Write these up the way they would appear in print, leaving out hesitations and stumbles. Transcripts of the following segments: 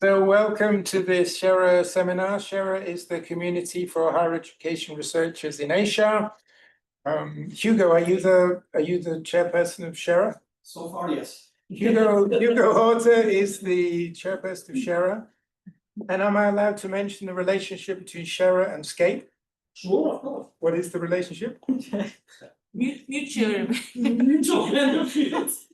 So welcome to this SHERA seminar. SHERA is the community for higher education researchers in Asia. Hugo, are you the chairperson of SHERA? So far, yes. Hugo Horta is the chairperson of SHERA. And am I allowed to mention the relationship between SHERA and SCAPE? Sure, of course. What is the relationship? Mutual benefits.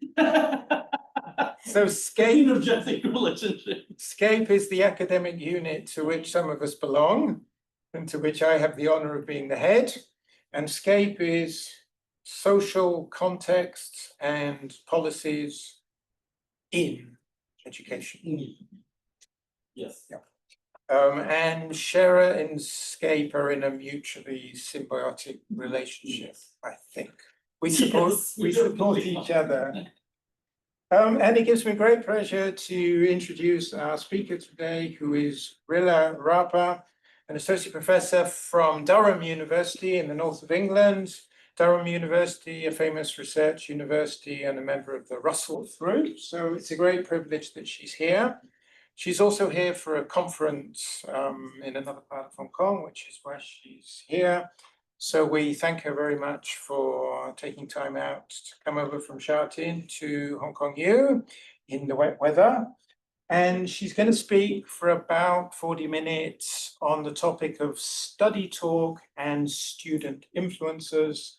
So SCAPE, Energetic relationship. SCAPE is the academic unit to which some of us belong and to which I have the honor of being the head. And SCAPE is social context and policies in education. Yes. Yeah. And SHERA and SCAPE are in a mutually symbiotic relationship, I think. We support each other. And it gives me great pleasure to introduce our speaker today, who is Rille Raaper, an associate professor from Durham University in the north of England. Durham University, a famous research university and a member of the Russell Group. So it's a great privilege that she's here. She's also here for a conference in another part of Hong Kong, which is why she's here. So we thank her very much for taking time out to come over from Shaotin to Hong Kong U in the wet weather. And she's going to speak for about 40 minutes on the topic of Studytalk and student influencers,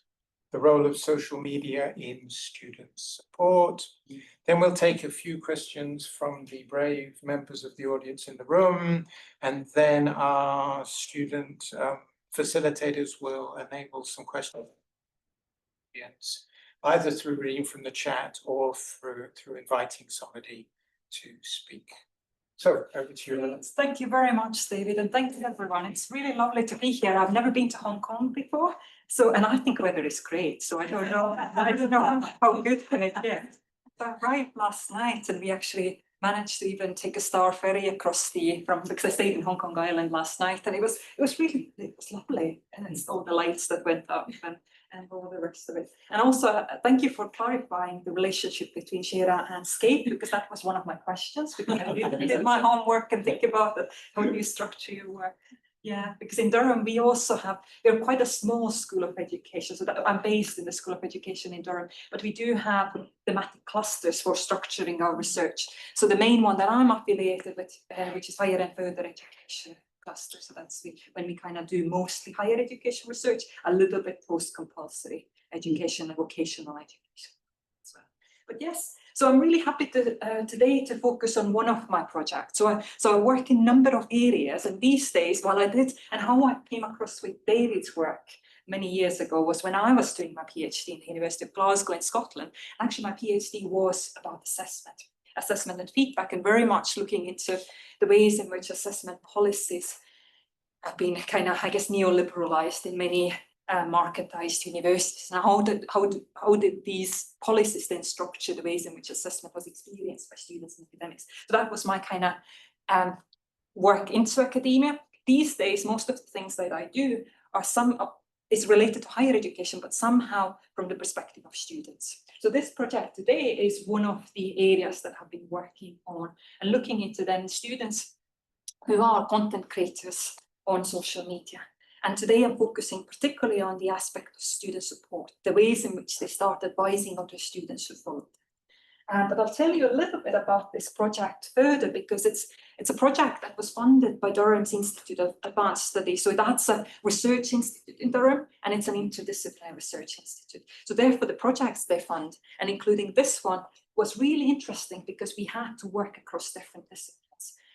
the role of social media in student support. Then we'll take a few questions from the brave members of the audience in the room, and then our student facilitators will enable some questions, either through reading from the chat or through inviting somebody to speak. So over to you. Thank you very much, David, and thank you everyone. It's really lovely to be here. I've never been to Hong Kong before, and I think weather is great. So I don't know how good it is. I arrived last night, and we actually managed to even take a Star ferry across because I stayed in Hong Kong Island last night, and it was lovely, and it's all the lights that went up and all the rest of it. And also, thank you for clarifying the relationship between SHERA and SCAPE, because that was one of my questions, because I did my homework and think about it, how do you structure your work. Yeah, because in Durham, we're quite a small school of education. So I'm based in the School of Education in Durham, but we do have thematic clusters for structuring our research. So the main one that I'm affiliated with, which is higher and further education cluster. So that's when we kind of do mostly higher education research, a little bit post-compulsory education and vocational education as well. But yes. So I'm really happy today to focus on one of my projects. So I work in a number of areas, and these days, while I did, and how I came across with David's work many years ago was when I was doing my PhD in the University of Glasgow in Scotland. Actually, my PhD was about assessment and feedback, and very much looking into the ways in which assessment policies have been kind of, I guess, neoliberalized in many marketized universities. Now, how did these policies then structure the ways in which assessment was experienced by students and academics? So that was my kind of work into academia. These days, most of the things that I do is related to higher education, but somehow from the perspective of students. So this project today is one of the areas that I've been working on and looking into then students who are content creators on social media. And today I'm focusing particularly on the aspect of student support, the ways in which they start advising other students who follow them. But I'll tell you a little bit about this project further, because it's a project that was funded by Durham's Institute of Advanced Studies. So that's a research institute in Durham, and it's an interdisciplinary research institute. So therefore the projects they fund, and including this one, was really interesting because we had to work across different disciplines.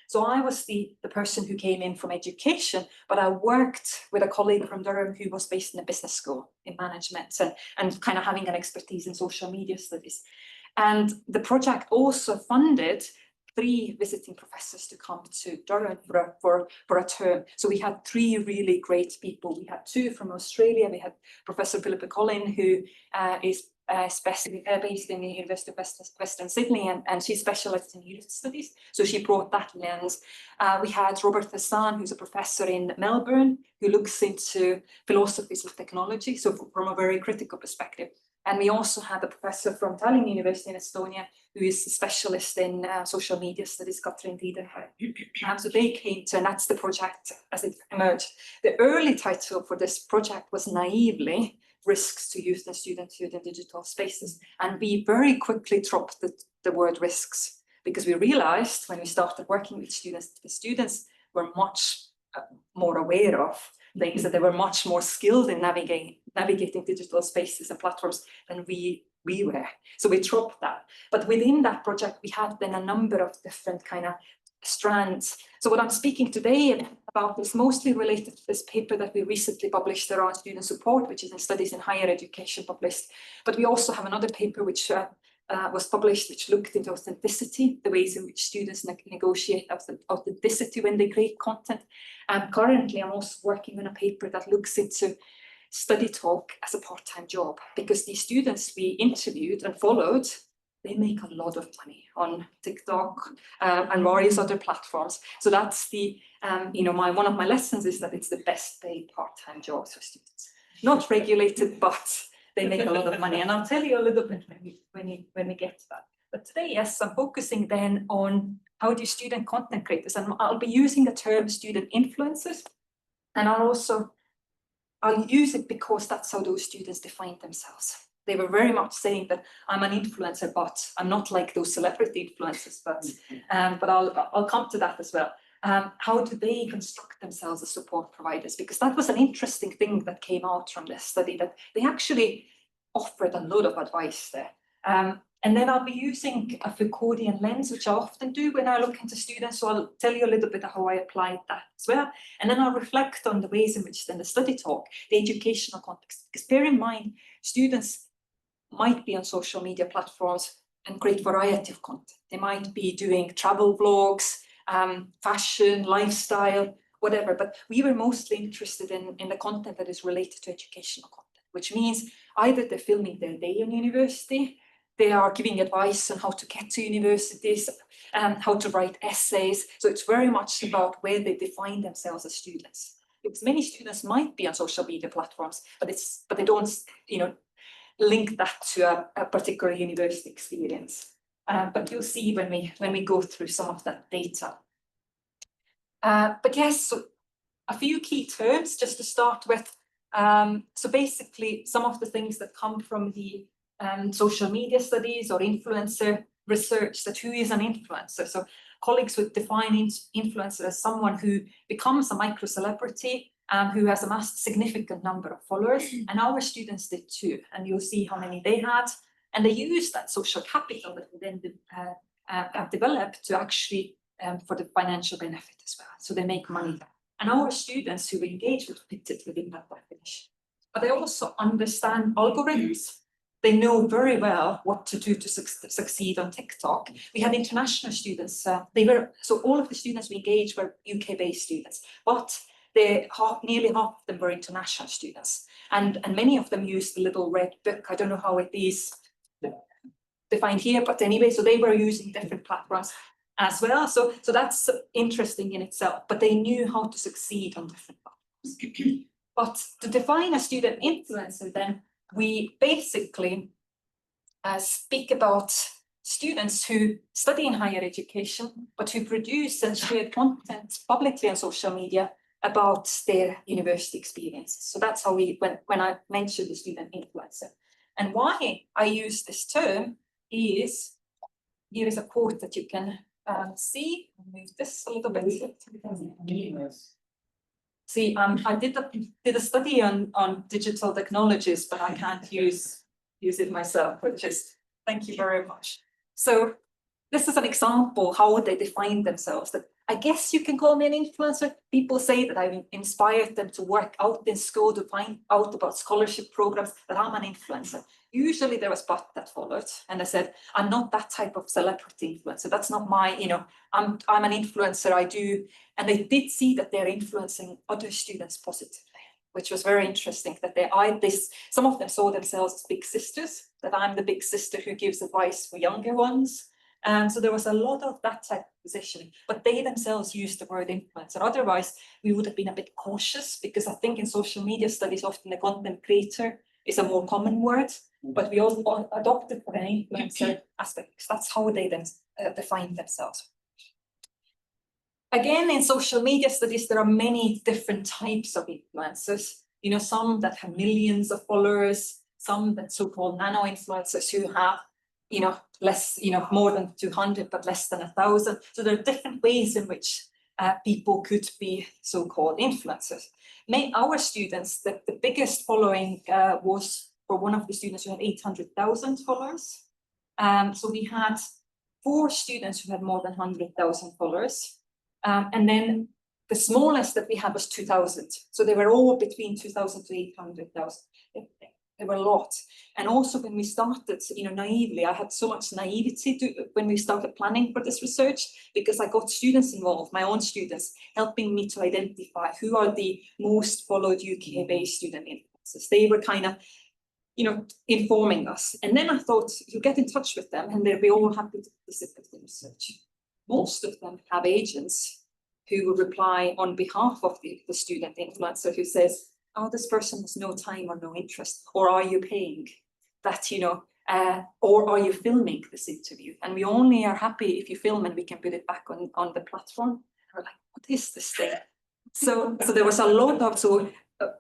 So I was the person who came in from education, but I worked with a colleague from Durham who was based in a business school in management and kind of having an expertise in social media studies. And the project also funded 3 visiting professors to come to Durham for a term. So we had 3 really great people. We had 2 from Australia. We had Professor Philippa Collin, who is based in the University of Western Sydney, and she specialized in youth studies. So she brought that lens. We had Robert Hassan, who's a professor in Melbourne, who looks into philosophies of technology, so from a very critical perspective. And we also had a professor from Tallinn University in Estonia, who is a specialist in social media studies, Katrin Tieder. So they came to, and that's the project as it emerged. The early title for this project was naively Risks to Youth and Studenthood in Digital Spaces. And we very quickly dropped the word risks, because we realized when we started working with students, the students were much more aware of things, that they were much more skilled in navigating digital spaces and platforms than we were. So we dropped that. But within that project, we had then a number of different kind of strands. So what I'm speaking today about is mostly related to this paper that we recently published around student support, which is in Studies in Higher Education published. But we also have another paper which was published, which looked into authenticity, the ways in which students negotiate authenticity when they create content. And currently I'm also working on a paper that looks into Studytalk as a part-time job, because the students we interviewed and followed, they make a lot of money on TikTok and various other platforms. So that's the, one of my lessons is that it's the best paid part-time jobs for students. Not regulated, but they make a lot of money. And I'll tell you a little bit when we get to that. But today, yes, I'm focusing then on how do student content creators, and I'll be using the term student influencers. And I'll use it because that's how those students define themselves. They were very much saying that I'm an influencer, but I'm not like those celebrity influencers, but I'll come to that as well. How do they construct themselves as support providers? Because that was an interesting thing that came out from this study, that they actually offered a lot of advice there. And then I'll be using a Foucauldian lens, which I often do when I look into students. So I'll tell you a little bit of how I applied that as well. And then I'll reflect on the ways in which then the study talk, the educational context, because bear in mind, students might be on social media platforms and create variety of content. They might be doing travel vlogs, fashion, lifestyle, whatever, but we were mostly interested in the content that is related to educational content, which means either they're filming their day in university, they are giving advice on how to get to universities, how to write essays. So it's very much about where they define themselves as students. Because many students might be on social media platforms, but they don't, link that to a particular university experience. But you'll see when we go through some of that data. But yes, so a few key terms just to start with. So basically, some of the things that come from the social media studies or influencer research, that who is an influencer. So colleagues would define influencer as someone who becomes a micro celebrity, who has amassed a significant number of followers, and our students did too. And you'll see how many they had. And they used that social capital that we then have developed to actually for the financial benefit as well. So they make money. And our students who engage with fit it within that definition. But they also understand algorithms. They know very well what to do to succeed on TikTok. We had international students. So all of the students we engaged were UK-based students, but nearly half of them were international students. And many of them used the little red book. I don't know how it is defined here, but anyway, so they were using different platforms as well. So that's interesting in itself, but they knew how to succeed on different platforms. But to define a student influencer, then we basically speak about students who study in higher education, but who produce and share content publicly on social media about their university experiences. So that's how when I mentioned the student influencer. And why I use this term is, here is a quote that you can see. I'll move this a little bit. See, I did a study on digital technologies, but I can't use it myself, which is, thank you very much. So this is an example how they define themselves. That I guess you can call me an influencer. People say that I've inspired them to work out in school to find out about scholarship programs, that I'm an influencer. Usually there was but that followed, and I said, I'm not that type of celebrity influencer. That's not my, I'm an influencer, I do. And they did see that they're influencing other students positively, which was very interesting, that some of them saw themselves as big sisters, that I'm the big sister who gives advice for younger ones. And so there was a lot of that type of positioning, but they themselves used the word influencer. Otherwise, we would have been a bit cautious, because I think in social media studies, often the content creator is a more common word. but we also adopted for an influencer aspect, because that's how they then define themselves. Again, in social media studies, there are many different types of influencers. You know, some that have millions of followers, some that so-called nano influencers who have, you know, less, you know, more than 200, but less than 1,000. So there are different ways in which people could be so-called influencers. Our students, the biggest following was for one of the students who had 800,000 followers. So we had 4 students who had more than 100,000 followers. And then the smallest that we had was 2,000. So they were all between 2,000 to 800,000. There were a lot. And also when we started, you know, naively, I had so much naivety when we started planning for this research, because I got students involved, my own students, helping me to identify who are the most followed UK-based student influencers. They were kind of, you know, informing us. And then I thought, you get in touch with them and they'll be all happy to participate in research. Most of them have agents who will reply on behalf of the student influencer who says, oh, this person has no time or no interest, or are you paying that, you know, or are you filming this interview? And we only are happy if you film and we can put it back on the platform. And we're like, what is this thing? So there was a lot of,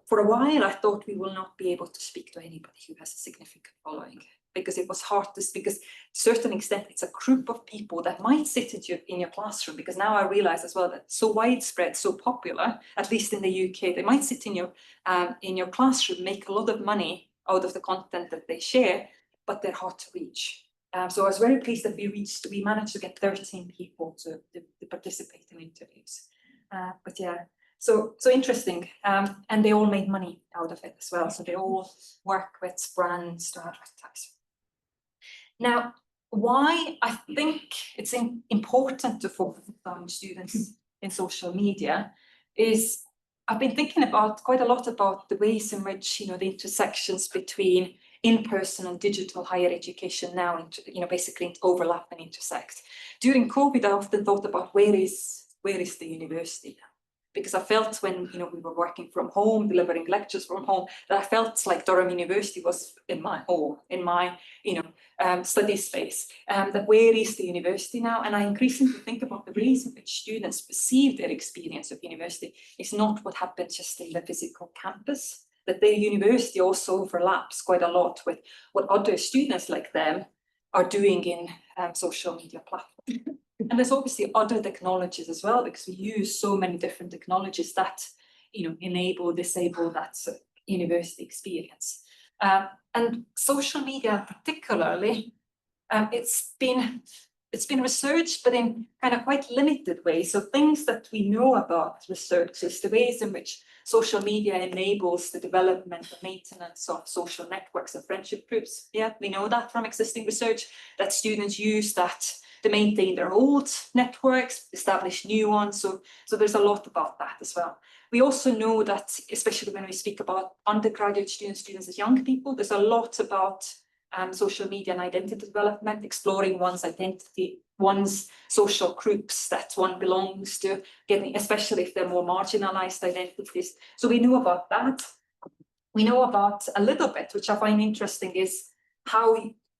for a while, I thought we will not be able to speak to anybody who has a significant following, because it was hard to, because to a certain extent, it's a group of people that might sit in your classroom, because now I realize as well that so widespread, so popular, at least in the UK, they might sit in your classroom, make a lot of money out of the content that they share, but they're hard to reach. So I was very pleased that we managed to get 13 people to participate in interviews. But yeah. So interesting, and they all made money out of it as well. So they all work with brands to advertise. Now, why I think it's important to focus on students in social media is I've been thinking quite a lot about the ways in which, you know, the intersections between in-person and digital higher education now, you know, basically overlap and intersect. During COVID, I often thought about where is the university now? Because I felt when, you know, we were working from home, delivering lectures from home, that I felt like Durham University was in my home, in my, you know, study space. That where is the university now? And I increasingly think about the ways in which students perceive their experience of university is not what happens just in the physical campus, that their university also overlaps quite a lot with what other students like them are doing in social media platforms. And there's obviously other technologies as well, because we use so many different technologies that, you know, enable, disable that university experience. And social media particularly, it's been researched, but in kind of quite limited ways. So things that we know about research is the ways in which social media enables the development and maintenance of social networks and friendship groups. Yeah, we know that from existing research, that students use that to maintain their old networks, establish new ones. So there's a lot about that as well. We also know that, especially when we speak about undergraduate students as young people, there's a lot about social media and identity development, exploring one's identity, one's social groups that one belongs to, getting, especially if they're more marginalized identities. So we know about that. We know about a little bit, which I find interesting, is how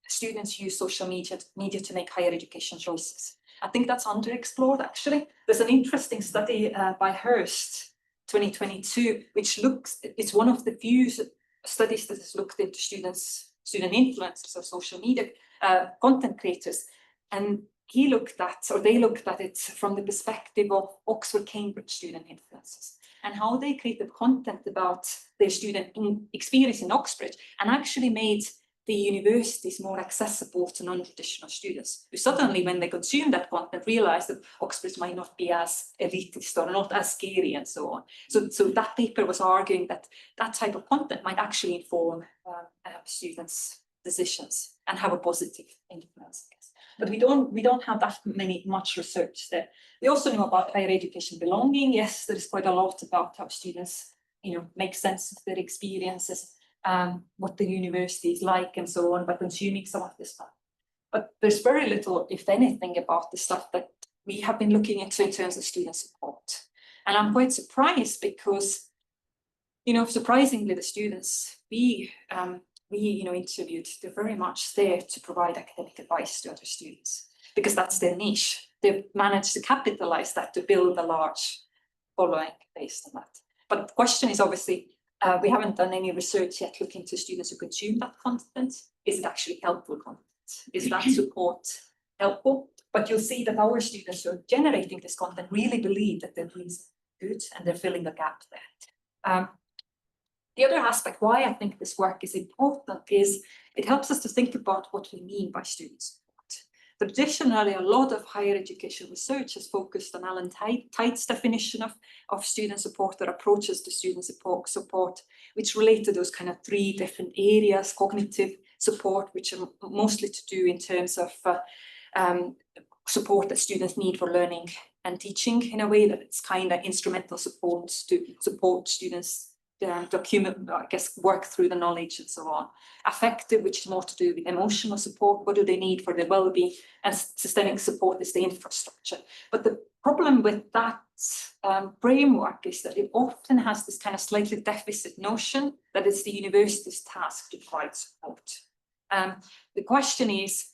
students use social media to make higher education choices. I think that's underexplored, actually. There's an interesting study by Hearst, 2022, which it's one of the few studies that has looked into student influencers or social media content creators. And they looked at it from the perspective of Oxford, Cambridge student influencers and how they created content about their student experience in Oxford and actually made the universities more accessible to non-traditional students, who suddenly, when they consume that content, realize that Oxford might not be as elitist or not as scary and so on. So that paper was arguing that that type of content might actually inform students' decisions and have a positive influence. But we don't have that much research there. We also know about higher education belonging. Yes, there is quite a lot about how students, you know, make sense of their experiences, what the university is like and so on, by consuming some of this stuff. But there's very little, if anything, about the stuff that we have been looking into in terms of student support. And I'm quite surprised because, you know, surprisingly, the students we we interviewed, they're very much there to provide academic advice to other students because that's their niche. They've managed to capitalize that to build a large following based on that. But the question is obviously, we haven't done any research yet looking to students who consume that content. Is it actually helpful content? Is that support helpful? But you'll see that our students who are generating this content really believe that they're doing good and they're filling the gap there. The other aspect why I think this work is important is it helps us to think about what we mean by student support. Traditionally, a lot of higher education research has focused on Alan Tight's definition of student support or approaches to student support, which relate to those kind of three different areas: cognitive support, which are mostly to do in terms of support that students need for learning and teaching in a way that it's kind of instrumental support to support students document, I guess, work through the knowledge and so on. Affective, which is more to do with emotional support, what do they need for their well-being, and systemic support is the infrastructure. But the problem with that framework is that it often has this kind of slightly deficit notion that it's the university's task to provide support. The question is,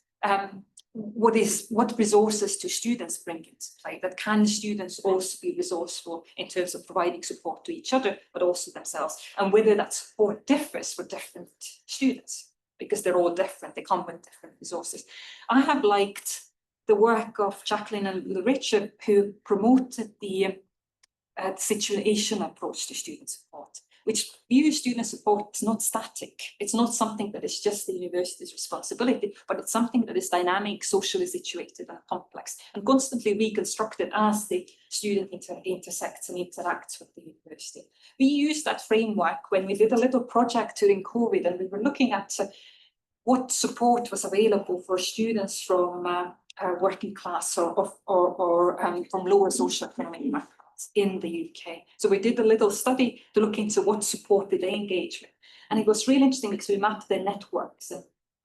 what resources do students bring into play? That can students also be resourceful in terms of providing support to each other, but also themselves, and whether that support differs for different students, because they're all different, they come with different resources. I have liked the work of Jacqueline and Richard, who promoted the situational approach to student support, which views student support as not static. It's not something that is just the university's responsibility, but it's something that is dynamic, socially situated and complex, and constantly reconstructed as the student intersects and interacts with the university. We used that framework when we did a little project during COVID, and we were looking at what support was available for students from working class or from lower socioeconomic backgrounds in the UK. So we did a little study to look into what support did they engage with. And it was really interesting because we mapped their networks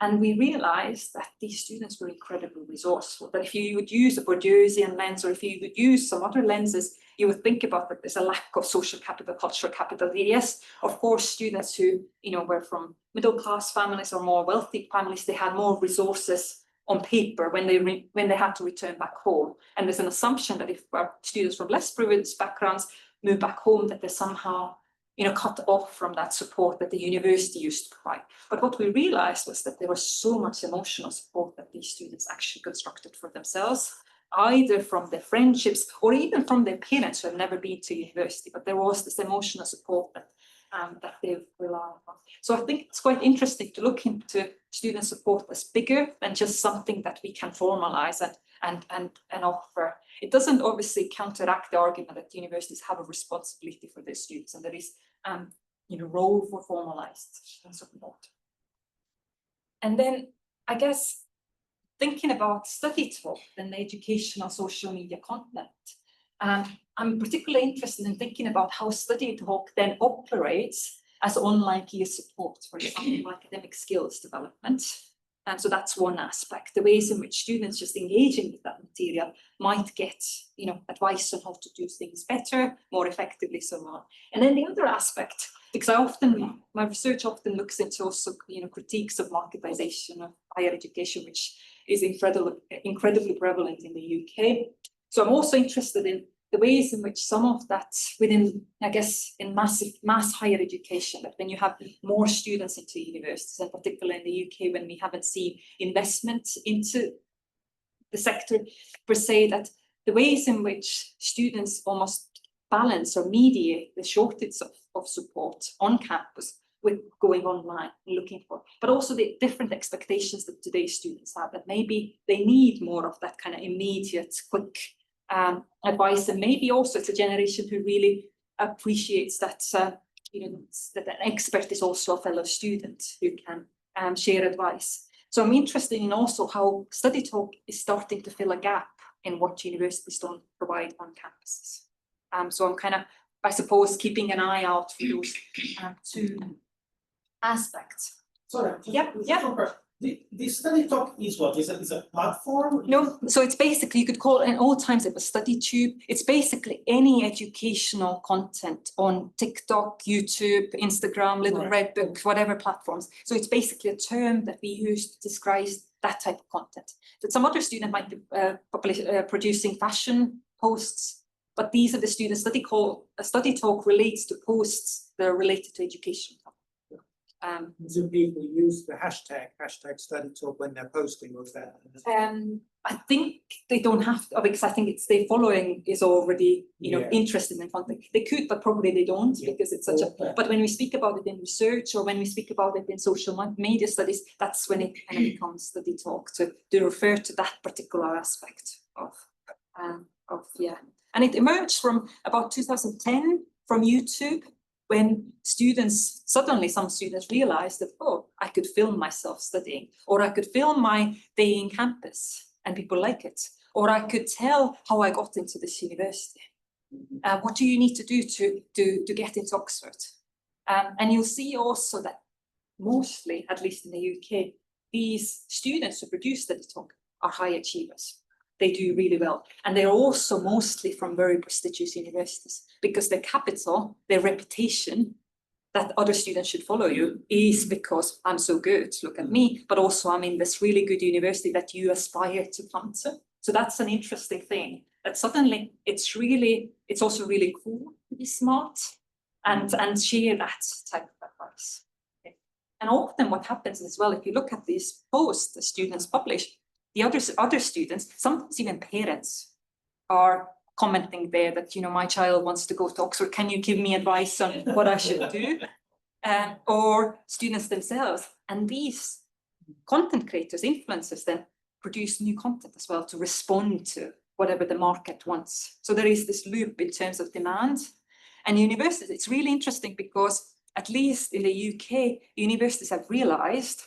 and we realized that these students were incredibly resourceful. That if you would use a Bourdieusian lens, or if you would use some other lenses, you would think about that there's a lack of social capital, cultural capital. Yes, of course, students who were from middle class families or more wealthy families, they had more resources on paper when they had to return back home. And there's an assumption that if students from less privileged backgrounds move back home, that they're somehow cut off from that support that the university used to provide. But what we realized was that there was so much emotional support that these students actually constructed for themselves, either from their friendships or even from their parents who have never been to university. But there was this emotional support that they've relied on. So I think it's quite interesting to look into student support as bigger than just something that we can formalize and offer. It doesn't obviously counteract the argument that universities have a responsibility for their students, and there is role for formalized support. And then I guess thinking about Studytalk and the educational social media content, I'm particularly interested in thinking about how Studytalk then operates as online peer support, for example, academic skills development. And so that's one aspect, the ways in which students just engaging with that material might get, advice on how to do things better, more effectively, so on. And then the other aspect, because my research often looks into also, critiques of marketization of higher education, which is incredibly prevalent in the UK. So I'm also interested in the ways in which some of that within, I guess, in mass higher education, that when you have more students into universities, and particularly in the UK, when we haven't seen investment into the sector per se, that the ways in which students almost balance or mediate the shortage of support on campus with going online and looking for, but also the different expectations that today's students have, that maybe they need more of that kind of immediate, quick advice, and maybe also it's a generation who really appreciates that that an expert is also a fellow student who can share advice. So I'm interested in also how Studytalk is starting to fill a gap in what universities don't provide on campuses. So I'm kind of, I suppose, keeping an eye out for those two aspects. Sorry. Yeah. The Studytalk is what? Is a platform? No, so it's basically, you could call it, in old times it was StudyTube. It's basically any educational content on TikTok, YouTube, Instagram, Little Right. Red Book, whatever platforms. So it's basically a term that we use to describe that type of content. That some other student might be producing fashion posts, but these are the students that they call StudyTalk relates to posts that are related to education. Do people use the hashtag Studytalk when they're posting or that? I think they don't have to, because I think it's their following is already, Yeah. interested in content. They could, but probably they don't, because it's such a, but when we speak about it in research or when we speak about it in social media studies, that's when it kind of becomes Studytalk to refer to that particular aspect of yeah. And it emerged from about 2010 from YouTube, when suddenly some students realized that, oh, I could film myself studying, or I could film my day in campus and people like it, or I could tell how I got into this university. What do you need to do to get into Oxford? And you'll see also that mostly, at least in the UK, these students who produce Studytalk are high achievers. They do really well. And they're also mostly from very prestigious universities, because their capital, their reputation, that other students should follow you is because I'm so good, look at me, but also I'm in this really good university that you aspire to come to. So that's an interesting thing, that suddenly it's also really cool to be smart and share that type of advice. Okay. And often what happens as well, if you look at these posts the students publish, the other students, sometimes even parents, are commenting there that, my child wants to go to Oxford, can you give me advice on what I should do? Or students themselves. And these content creators, influencers, then produce new content as well to respond to whatever the market wants. So there is this loop in terms of demand. And universities, it's really interesting because at least in the UK, universities have realized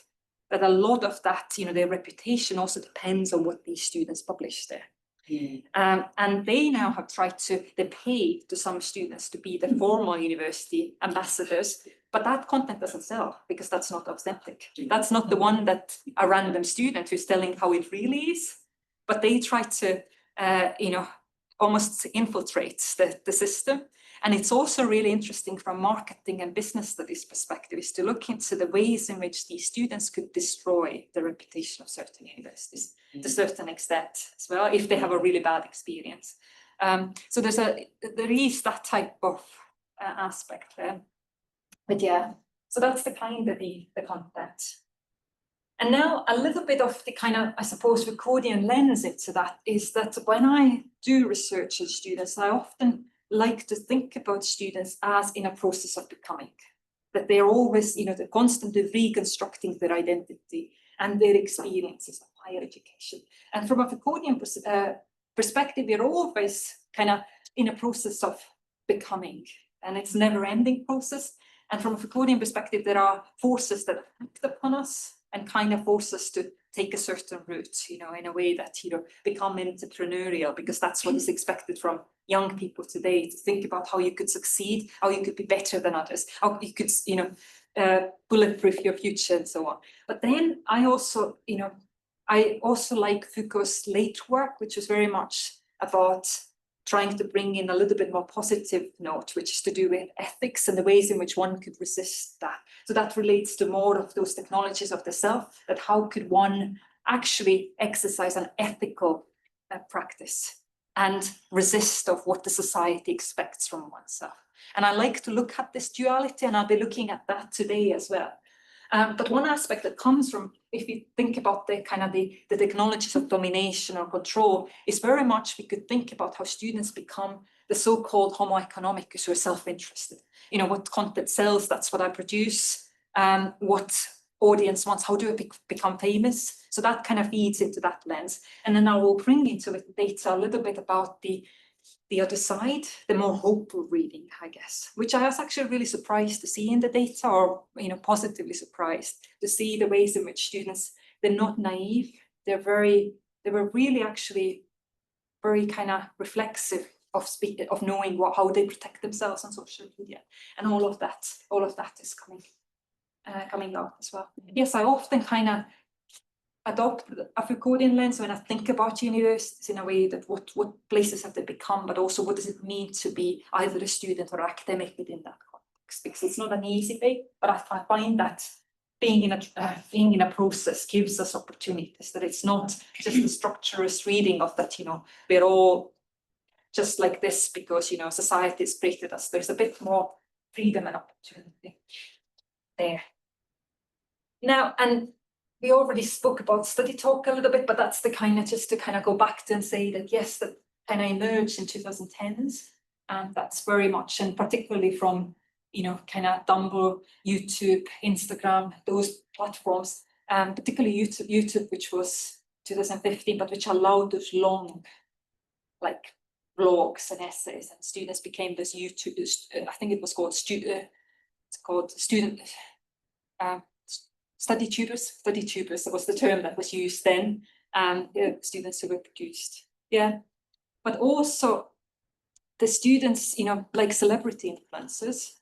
that a lot of that, their reputation also depends on what these students publish there. And they now have tried they pay to some students to be the formal university ambassadors, but that content doesn't sell because that's not authentic. That's not the one that a random student who's telling how it really is, but they try to, almost infiltrate the system. And it's also really interesting from marketing and business studies perspective is to look into the ways in which these students could destroy the reputation of certain universities to a certain extent as well, if they have a really bad experience. So there is that type of aspect there. But yeah, so that's the kind of the content. And now a little bit of the kind of, I suppose, Riccardian lens into that is that when I do research on students, I often like to think about students as in a process of becoming, that they're always, they're constantly reconstructing their identity and their experiences of higher education. And from a Riccardian perspective, we're always kind of in a process of becoming, and it's a never-ending process. And from a Riccardian perspective, there are forces that act upon us and kind of force us to take a certain route, in a way that, become entrepreneurial, because that's what is expected from young people today, to think about how you could succeed, how you could be better than others, how you could, bulletproof your future and so on. But then I also like Foucault's late work, which was very much about trying to bring in a little bit more positive note, which is to do with ethics and the ways in which one could resist that. So that relates to more of those technologies of the self, that how could one actually exercise an ethical practice and resist of what the society expects from oneself. And I like to look at this duality, and I'll be looking at that today as well. But one aspect that comes from, if you think about the kind of the technologies of domination or control, is very much we could think about how students become the so-called homo economicus, who are self-interested. What content sells, that's what I produce. What audience wants, how do I become famous? So that kind of feeds into that lens. And then I will bring into it data a little bit about the other side, the more hopeful reading, I guess, which I was actually really surprised to see in the data, or positively surprised to see the ways in which students, they're not naive, they were really actually very kind of reflexive of knowing how they protect themselves on social media, and all of that is coming out as well. Yes, I often kind of adopt a Foucauldian lens when I think about universities in a way that what places have they become, but also what does it mean to be either a student or academic within that context? Because it's not an easy way, but I find that being in a process gives us opportunities, that it's not just a structurous reading of that, we're all just like this because, society has created us. There's a bit more freedom and opportunity there. Now, and we already spoke about Studytalk a little bit, but that's the kind of, just to kind of go back to and say that, yes, that kind of emerged in 2010s. And that's very much, and particularly from, kind of Dumble, YouTube, Instagram, those platforms, particularly YouTube, which was 2015, but which allowed those long, like, blogs and essays, and students became this YouTubers. I think it was called student study tubers. That was the term that was used then. Students who were produced. Yeah, but also the students, like celebrity influencers.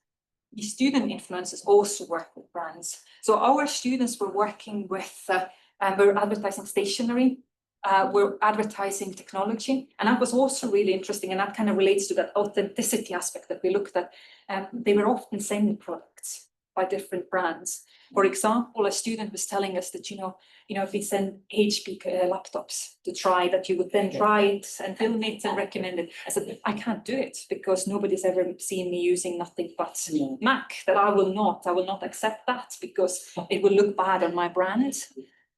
The student influencers also work with brands. So our students were working with, we're advertising stationery, we're advertising technology, and that was also really interesting, and that kind of relates to that authenticity aspect that we looked at. They were often sent products by different brands. For example, a student was telling us that, if we send HP laptops to try, that you would then try it and film it and recommend it. I said, I can't do it because nobody's ever seen me using nothing but Mac, that I will not accept that because it will look bad on my brand.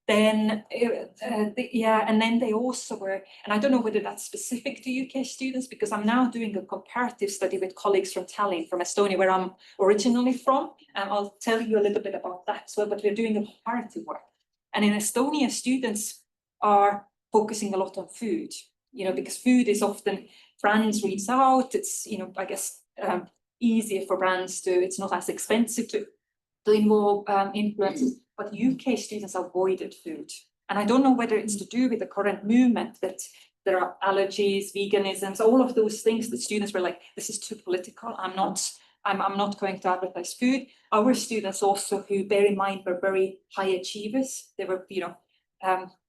Then, and then they also were, and I don't know whether that's specific to UK students, because I'm now doing a comparative study with colleagues from Tallinn, from Estonia, where I'm originally from. And I'll tell you a little bit about that as well, but we're doing a comparative work. And in Estonia, students are focusing a lot on food, because food is often, brands reach out, it's, I guess, easier for brands to, it's not as expensive to involve influencers. But UK students avoided food. And I don't know whether it's to do with the current movement that there are allergies, veganisms, all of those things that students were like, this is too political. I'm not going to advertise food. Our students also, who bear in mind were very high achievers, they were,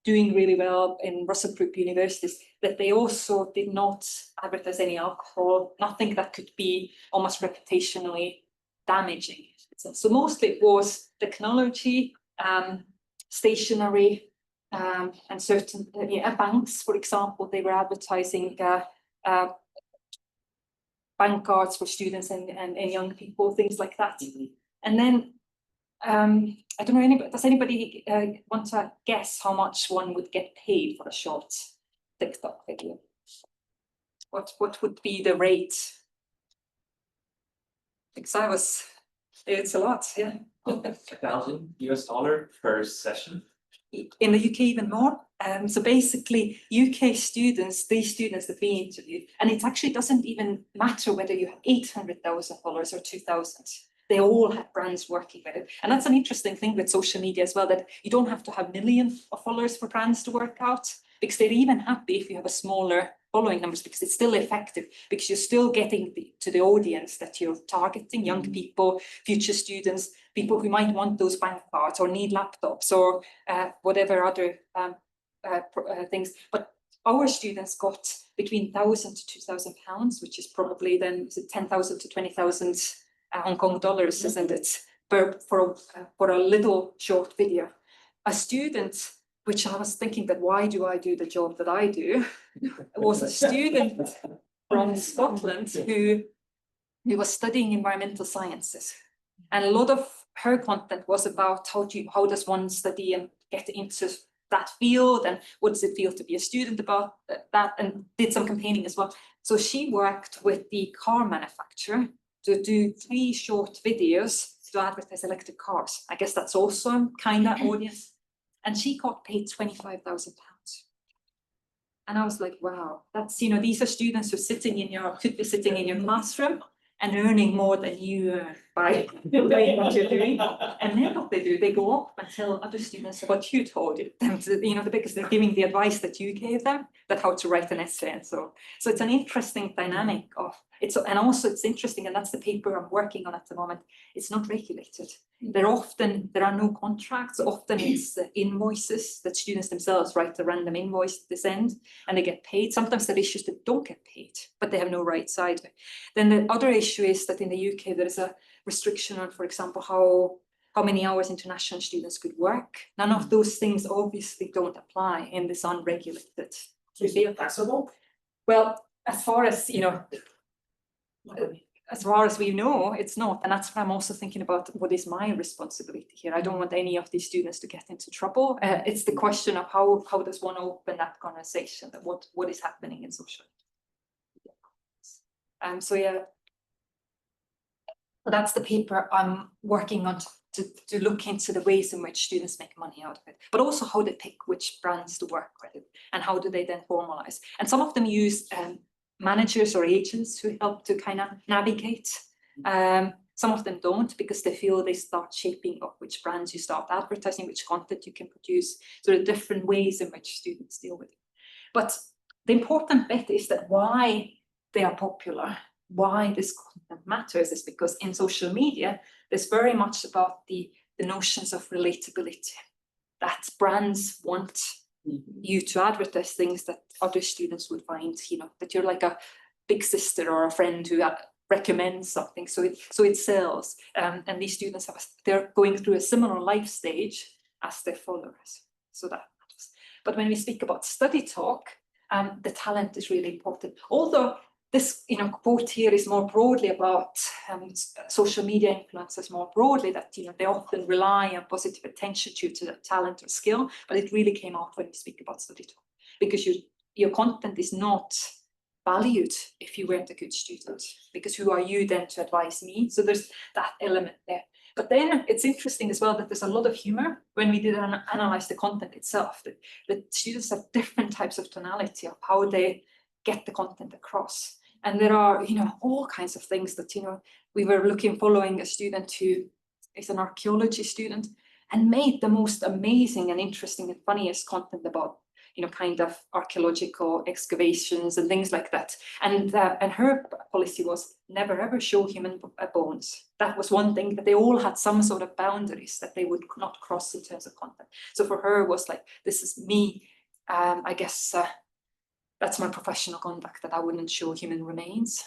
doing really well in Russell Group universities, that they also did not advertise any alcohol, nothing that could be almost reputationally damaging. So mostly it was technology, stationery, and certain banks, for example, they were advertising bank cards for students and young people, things like that. And then I don't know, does anybody want to guess how much one would get paid for a short TikTok video? What would be the rate? Because it's a lot, yeah. $1,000 per session. In the UK, even more. So basically, UK students, these students that we interviewed, and it actually doesn't even matter whether you have $800,000 or 2,000. They all have brands working with it. And that's an interesting thing with social media as well, that you don't have to have millions of followers for brands to work out, because they're even happy if you have a smaller following numbers, because it's still effective, because you're still getting to the audience that you're targeting, young people, future students, people who might want those bank cards or need laptops or whatever other things. But our students got between £1,000 to £2,000, which is probably then 10,000 to 20,000 Hong Kong dollars, isn't it? For a little short video. A student, which I was thinking that why do I do the job that I do, was a student from Scotland who was studying environmental sciences. And a lot of her content was about how does one study and get into that field, and what does it feel to be a student about that, and did some campaigning as well. So she worked with the car manufacturer to do 3 short videos to advertise electric cars. I guess that's also kind of audience. And she got paid £25,000. And I was like, wow, that's, these are students who are could be sitting in your classroom and earning more than you earn by doing what you're doing. And then what they do, they go up and tell other students what you told them, because they're giving the advice that you gave them, that how to write an essay and so. So it's an interesting dynamic of it's, and also it's interesting, and that's the paper I'm working on at the moment. It's not regulated. There are no contracts. Often it's invoices that students themselves write a random invoice at this end, and they get paid. Sometimes there are issues that don't get paid, but they have no rights either. Then the other issue is that in the UK there is a restriction on, for example, how many hours international students could work. None of those things obviously don't apply in this unregulated field. Taxable? Well, as far as as far as we know, it's not. And that's what I'm also thinking about. What is my responsibility here? I don't want any of these students to get into trouble. It's the question of how does one open that conversation, that what is happening in social media. So yeah, that's the paper I'm working on to look into the ways in which students make money out of it, but also how they pick which brands to work with and how do they then formalize. And some of them use managers or agents who help to kind of navigate. Some of them don't, because they feel they start shaping up which brands you start advertising, which content you can produce. So there are different ways in which students deal with it. But the important bit is that why they are popular, why this content matters, is because in social media, there's very much about the notions of relatability, that brands want you to advertise things that other students would find, that you're like a big sister or a friend who recommends something, so it sells. And these students they're going through a similar life stage as their followers, so that matters. But when we speak about Studytalk, the talent is really important. Although this quote here is more broadly about social media influencers more broadly, that they often rely on positive attention due to talent or skill, but it really came out when we speak about Studytalk, because your content is not valued if you weren't a good student, because who are you then to advise me? So there's that element there. But then it's interesting as well that there's a lot of humor when we did analyze the content itself, that students have different types of tonality of how they get the content across. And there are, all kinds of things that, we were following a student who is an archaeology student and made the most amazing and interesting and funniest content about, kind of archaeological excavations and things like that. And her policy was never ever show human bones. That was one thing, that they all had some sort of boundaries that they would not cross in terms of content. So for her, it was like, this is me, I guess, that's my professional conduct, that I wouldn't show human remains.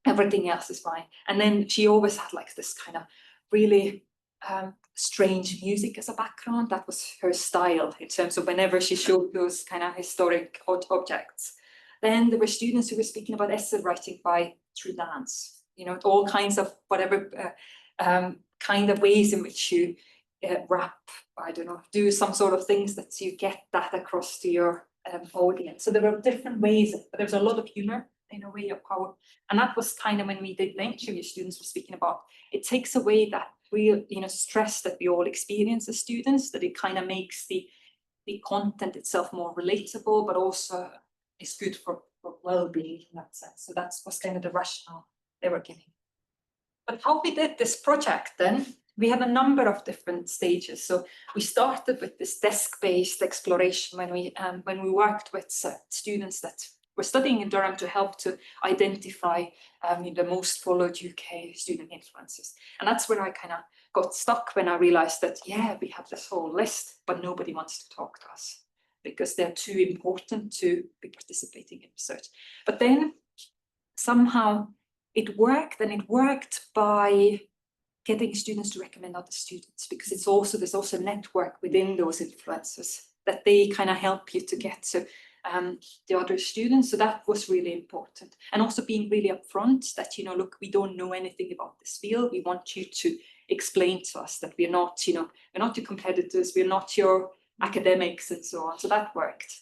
Everything else is fine. And then she always had like this kind of really strange music as a background. That was her style in terms of whenever she showed those kind of historic objects. Then there were students who were speaking about essay writing through dance, all kinds of whatever kind of ways in which you rap, I don't know, do some sort of things that you get that across to your audience. So there were different ways, but there's a lot of humor in a way of how, and that was kind of when we did the interview, students were speaking about, it takes away that real, stress that we all experience as students, that it kind of makes the content itself more relatable, but also is good for well-being in that sense. So that was kind of the rationale they were giving. But how we did this project then, we had a number of different stages. So we started with this desk-based exploration when we worked with students that were studying in Durham to help to identify the most followed UK student influencers. And that's where I kind of got stuck when I realized that, yeah, we have this whole list, but nobody wants to talk to us because they're too important to be participating in research. But then somehow it worked, and it worked by getting students to recommend other students, because there's also a network within those influencers that they kind of help you to get to the other students. So that was really important. And also being really upfront that, look, we don't know anything about this field. We want you to explain to us that we're not your competitors, we're not your academics and so on. So that worked.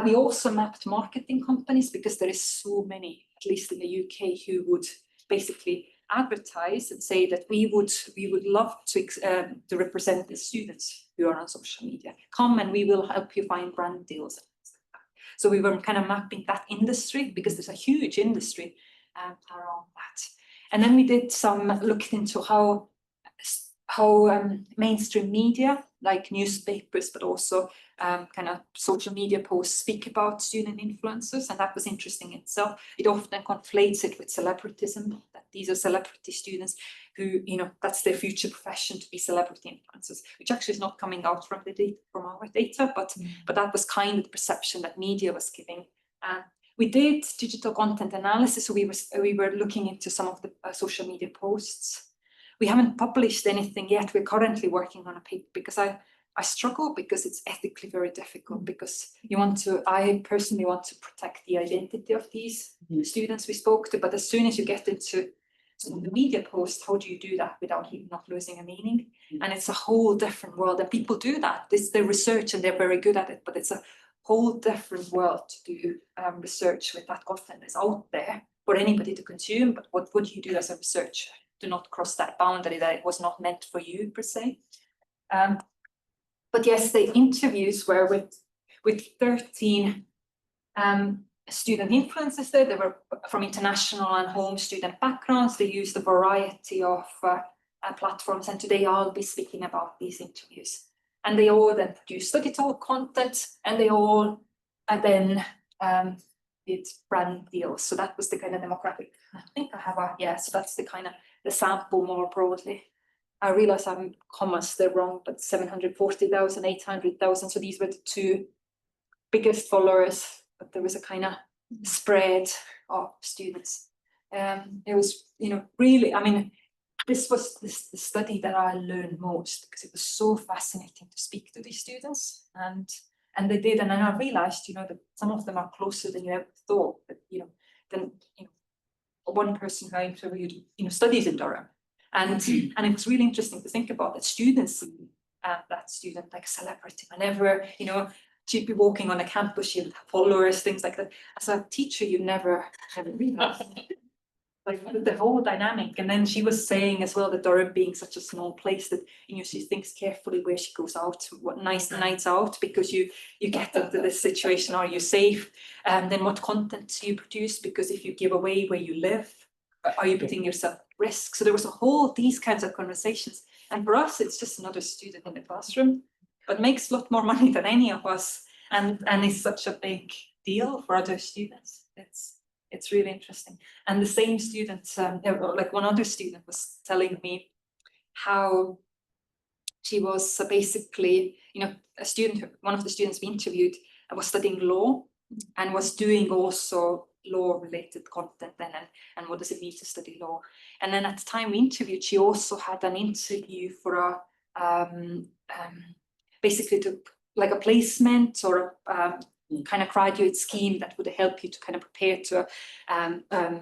We also mapped marketing companies, because there is so many, at least in the UK, who would basically advertise and say that we would love to represent the students who are on social media. Come and we will help you find brand deals. So we were kind of mapping that industry, because there's a huge industry around that. And then we did looked into how mainstream media, like newspapers, but also kind of social media posts speak about student influencers, and that was interesting in itself. It often conflates it with celebritism, that these are celebrity students who, that's their future profession, to be celebrity influencers, which actually is not coming out from the data, from our data, but that was kind of the perception that media was giving. We did digital content analysis, so we were looking into some of the social media posts. We haven't published anything yet. We're currently working on a paper because I struggle because it's ethically very difficult, because I personally want to protect the identity of these students we spoke to, but as soon as you get into some of the media posts, how do you do that without not losing a meaning? And it's a whole different world, and people do that. This their research and they're very good at it, but it's a whole different world to do research with that content that's out there for anybody to consume. But what do you do as a researcher? Do not cross that boundary that it was not meant for you per se. But yes, the interviews were with 13 student influencers there. They were from international and home student backgrounds. They used a variety of platforms, and today I'll be speaking about these interviews. And they all then produced Studytalk content, and they all then did brand deals. So that was the kind of demographic. I think I have so that's the kind of the sample more broadly. I realize I'm commas, they're wrong, but 740,000, 800,000. So these were the two biggest followers, but there was a kind of spread of students. It was, really, I mean, this was the study that I learned most, because it was so fascinating to speak to these students, and they did, and then I realized, that some of them are closer than you ever thought. That one person who I interviewed, studies in Durham, and it was really interesting to think about that students see that student like a celebrity. Whenever she'd be walking on a campus, she'd have followers, things like that. As a teacher, you never realize like the whole dynamic. And then she was saying as well that Durham being such a small place, that she thinks carefully where she goes out, what nice nights out, because you get into this situation: are you safe? And then what content do you produce? Because if you give away where you live, are you putting yourself at risk? So there was these kinds of conversations. And for us, it's just another student in the classroom, but makes a lot more money than any of us, and is such a big deal for other students. It's really interesting. And the same student, like one other student was telling me how she was basically, a student, one of the students we interviewed was studying law and was doing also law related content then, and what does it mean to study law. And then at the time we interviewed, she also had an interview for basically to like a placement or a kind of graduate scheme that would help you to kind of prepare to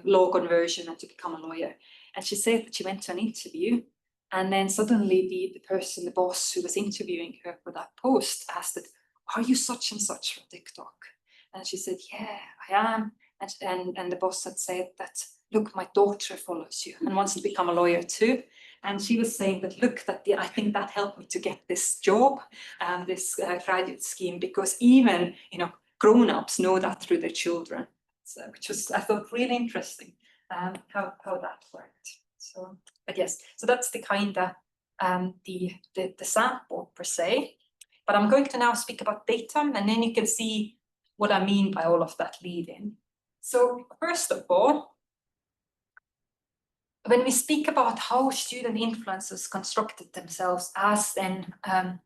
law conversion and to become a lawyer. And she said that she went to an interview, and then suddenly the boss who was interviewing her for that post asked that, "Are you such and such from TikTok?" And she said, "Yeah, I am." And the boss had said that, "Look, my daughter follows you and wants to become a lawyer too." And she was saying that, "Look, I think that helped me to get this job and this graduate scheme, because even grown-ups know that through their children." So, which was, I thought, really interesting how that worked. So, but yes, so that's the kind of the sample per se. But I'm going to now speak about data, and then you can see what I mean by all of that lead-in. So first of all, when we speak about how student influencers constructed themselves as then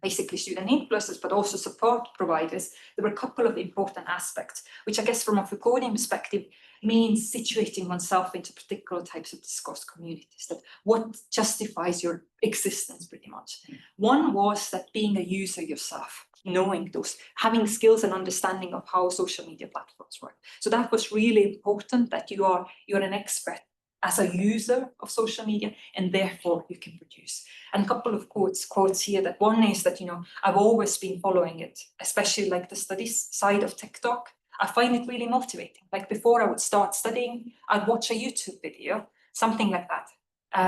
basically student influencers, but also support providers, there were a couple of important aspects, which I guess from a Foucauldian perspective means situating oneself into particular types of discourse communities, that what justifies your existence pretty much. One was that being a user yourself, knowing those, having skills and understanding of how social media platforms work. So that was really important, that you're an expert as a user of social media, and therefore you can produce. And a couple of quotes here. That one is that, I've always been following it, especially like the studies side of TikTok. I find it really motivating. Like before I would start studying, I'd watch a YouTube video, something like that.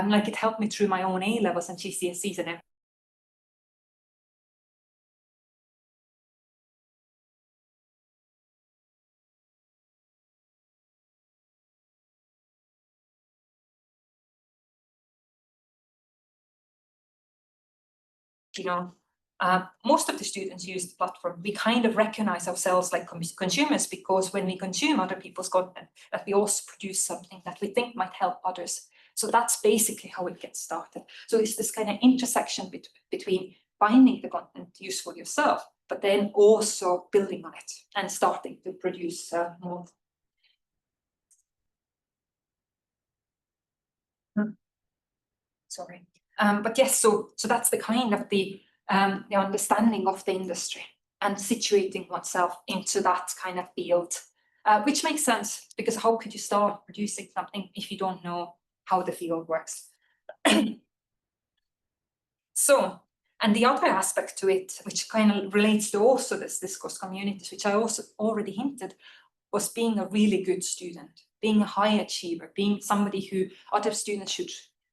Like it helped me through my own A-levels and GCSEs and everything. you know, most of the students use the platform. We kind of recognize ourselves like consumers, because when we consume other people's content, that we also produce something that we think might help others. So that's basically how it gets started. So it's this kind of intersection between finding the content useful yourself, but then also building on it and starting to produce more. Sorry. But yes, so that's the kind of the understanding of the industry and situating oneself into that kind of field, which makes sense, because how could you start producing something if you don't know how the field works? So, and the other aspect to it, which kind of relates to also this discourse communities, which I also already hinted, was being a really good student, being a high achiever, being somebody who other students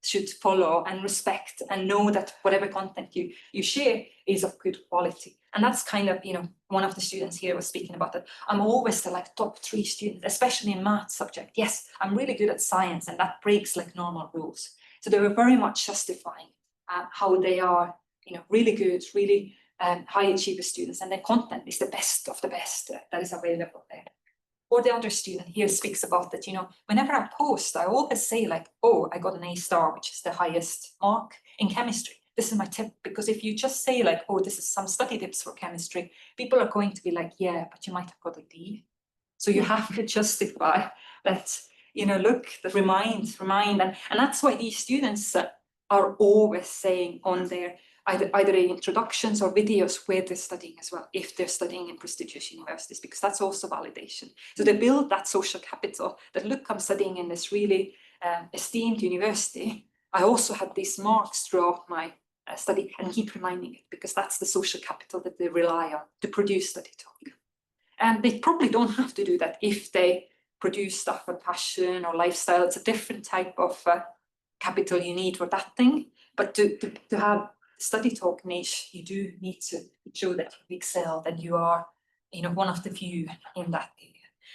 should follow and respect, and know that whatever content you share is of good quality. And that's kind of, you know, one of the students here was speaking about that. I'm always the like top 3 students, especially in math subject. Yes, I'm really good at science, and that breaks like normal rules. So they were very much justifying how they are, you know, really good, really high achiever students, and their content is the best of the best that is available there. Or the other student here speaks about that, you know, whenever I post, I always say like, oh, I got an A star, which is the highest mark in chemistry. This is my tip, because if you just say like, oh, this is some study tips for chemistry, people are going to be like, yeah, but you might have got a D. So you have to justify that, you know, look, that remind, and that's why these students are always saying on their either introductions or videos where they're studying as well, if they're studying in prestigious universities, because that's also validation. So they build that social capital that, look, I'm studying in this really esteemed university. I also had these marks throughout my study, and keep reminding it, because that's the social capital that they rely on to produce Studytalk. And they probably don't have to do that if they produce stuff on passion or lifestyle. It's a different type of capital you need for that thing. But to have Studytalk niche, you do need to show that you excel, that you are, you know, one of the few in that area.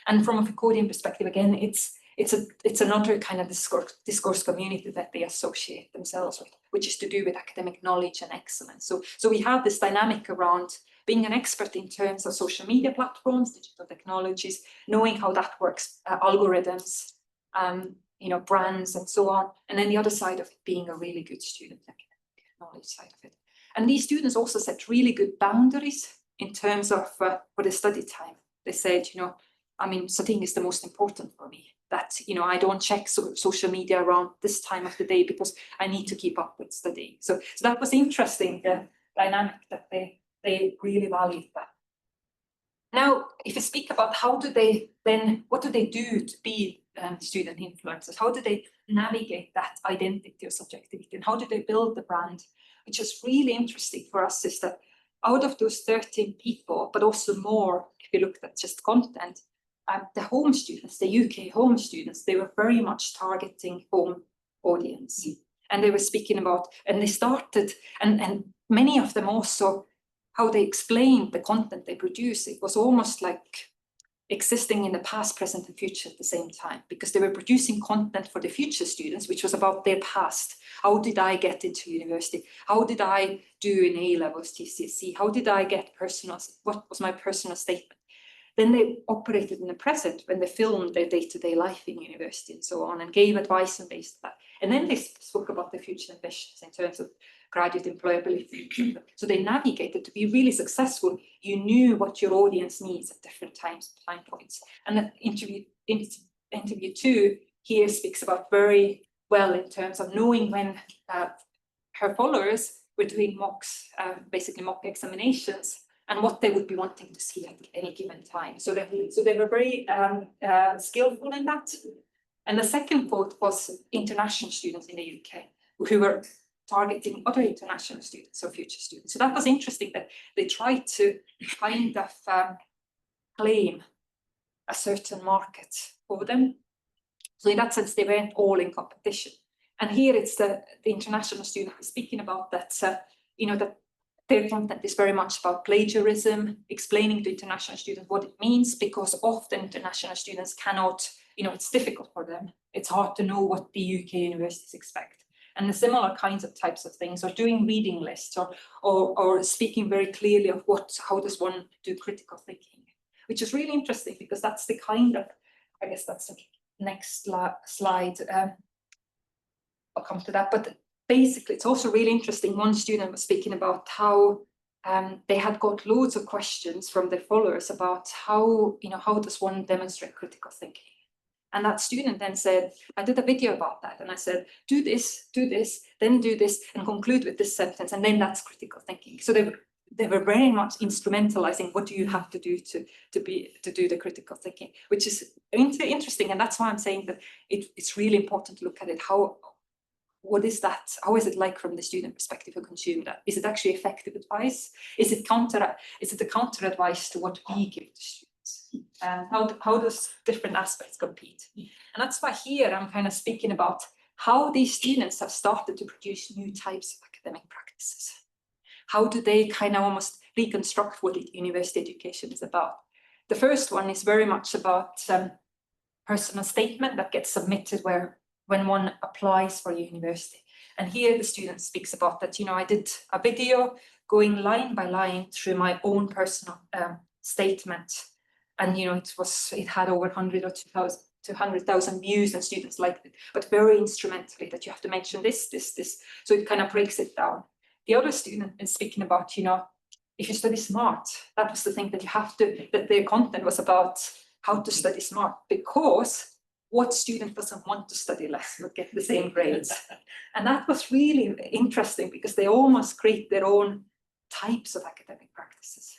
And from a Foucauldian perspective, again, it's another kind of discourse community that they associate themselves with, which is to do with academic knowledge and excellence. So we have this dynamic around being an expert in terms of social media platforms, digital technologies, knowing how that works, algorithms, you know, brands and so on. And then the other side of it being a really good student, academic knowledge side of it. And these students also set really good boundaries in terms of for the study time. They said, you know, I mean, studying is the most important for me. That, you know, I don't check social media around this time of the day because I need to keep up with studying. So that was interesting, the dynamic that they really valued that. Now, if you speak about how do they then, what do they do to be student influencers? How do they navigate that identity or subjectivity? And how do they build the brand? Which is really interesting for us is that out of those 13 people, but also more, if you look at just content, the home students, the UK home students, they were very much targeting home audience. And they were speaking about, and they started, and many of them also, how they explained the content they produce, it was almost like existing in the past, present, and future at the same time, because they were producing content for the future students, which was about their past. How did I get into university? How did I do in A-levels, GCSE? How did I get personal? What was my personal statement? Then they operated in the present when they filmed their day-to-day life in university and so on, and gave advice and based on that. And then they spoke about the future ambitions in terms of graduate employability. So they navigated to be really successful. You knew what your audience needs at different time points. And the interview 2 here speaks about very well in terms of knowing when her followers were doing mocks, basically mock examinations, and what they would be wanting to see at any given time. So they were very skillful in that. And the second quote was international students in the UK who were targeting other international students or future students. So that was interesting that they tried to kind of claim a certain market for them. So in that sense, they weren't all in competition. And here it's the international student speaking about that, you know, that their content is very much about plagiarism, explaining to international students what it means, because often international students cannot, you know, it's difficult for them. It's hard to know what the UK universities expect. and the similar kinds of types of things, or doing reading lists, or speaking very clearly of how does one do critical thinking, which is really interesting because that's the kind of, I guess that's the next slide. I'll come to that, but basically it's also really interesting. One student was speaking about how they had got loads of questions from their followers about how does one demonstrate critical thinking. And that student then said, I did a video about that. And I said, do this, then do this, and conclude with this sentence. And then that's critical thinking. So they were very much instrumentalizing what do you have to do to do the critical thinking, which is interesting. And that's why I'm saying that it's really important to look at it. What is that? How is it like from the student perspective who consume that? Is it actually effective advice? Is it a counter advice to what we give to students? And how does different aspects compete? And that's why here I'm kind of speaking about how these students have started to produce new types of academic practices. How do they kind of almost reconstruct what university education is about? The first one is very much about personal statement that gets submitted when one applies for a university. And here the student speaks about that, I did a video going line by line through my own personal statement. And, it had over 100 or 200,000 views, and students liked it, but very instrumentally that you have to mention this. So it kind of breaks it down. The other student is speaking about, if you study smart, that was the thing that their content was about how to study smart, because what student doesn't want to study less but get the same grades? And that was really interesting because they almost create their own types of academic practices.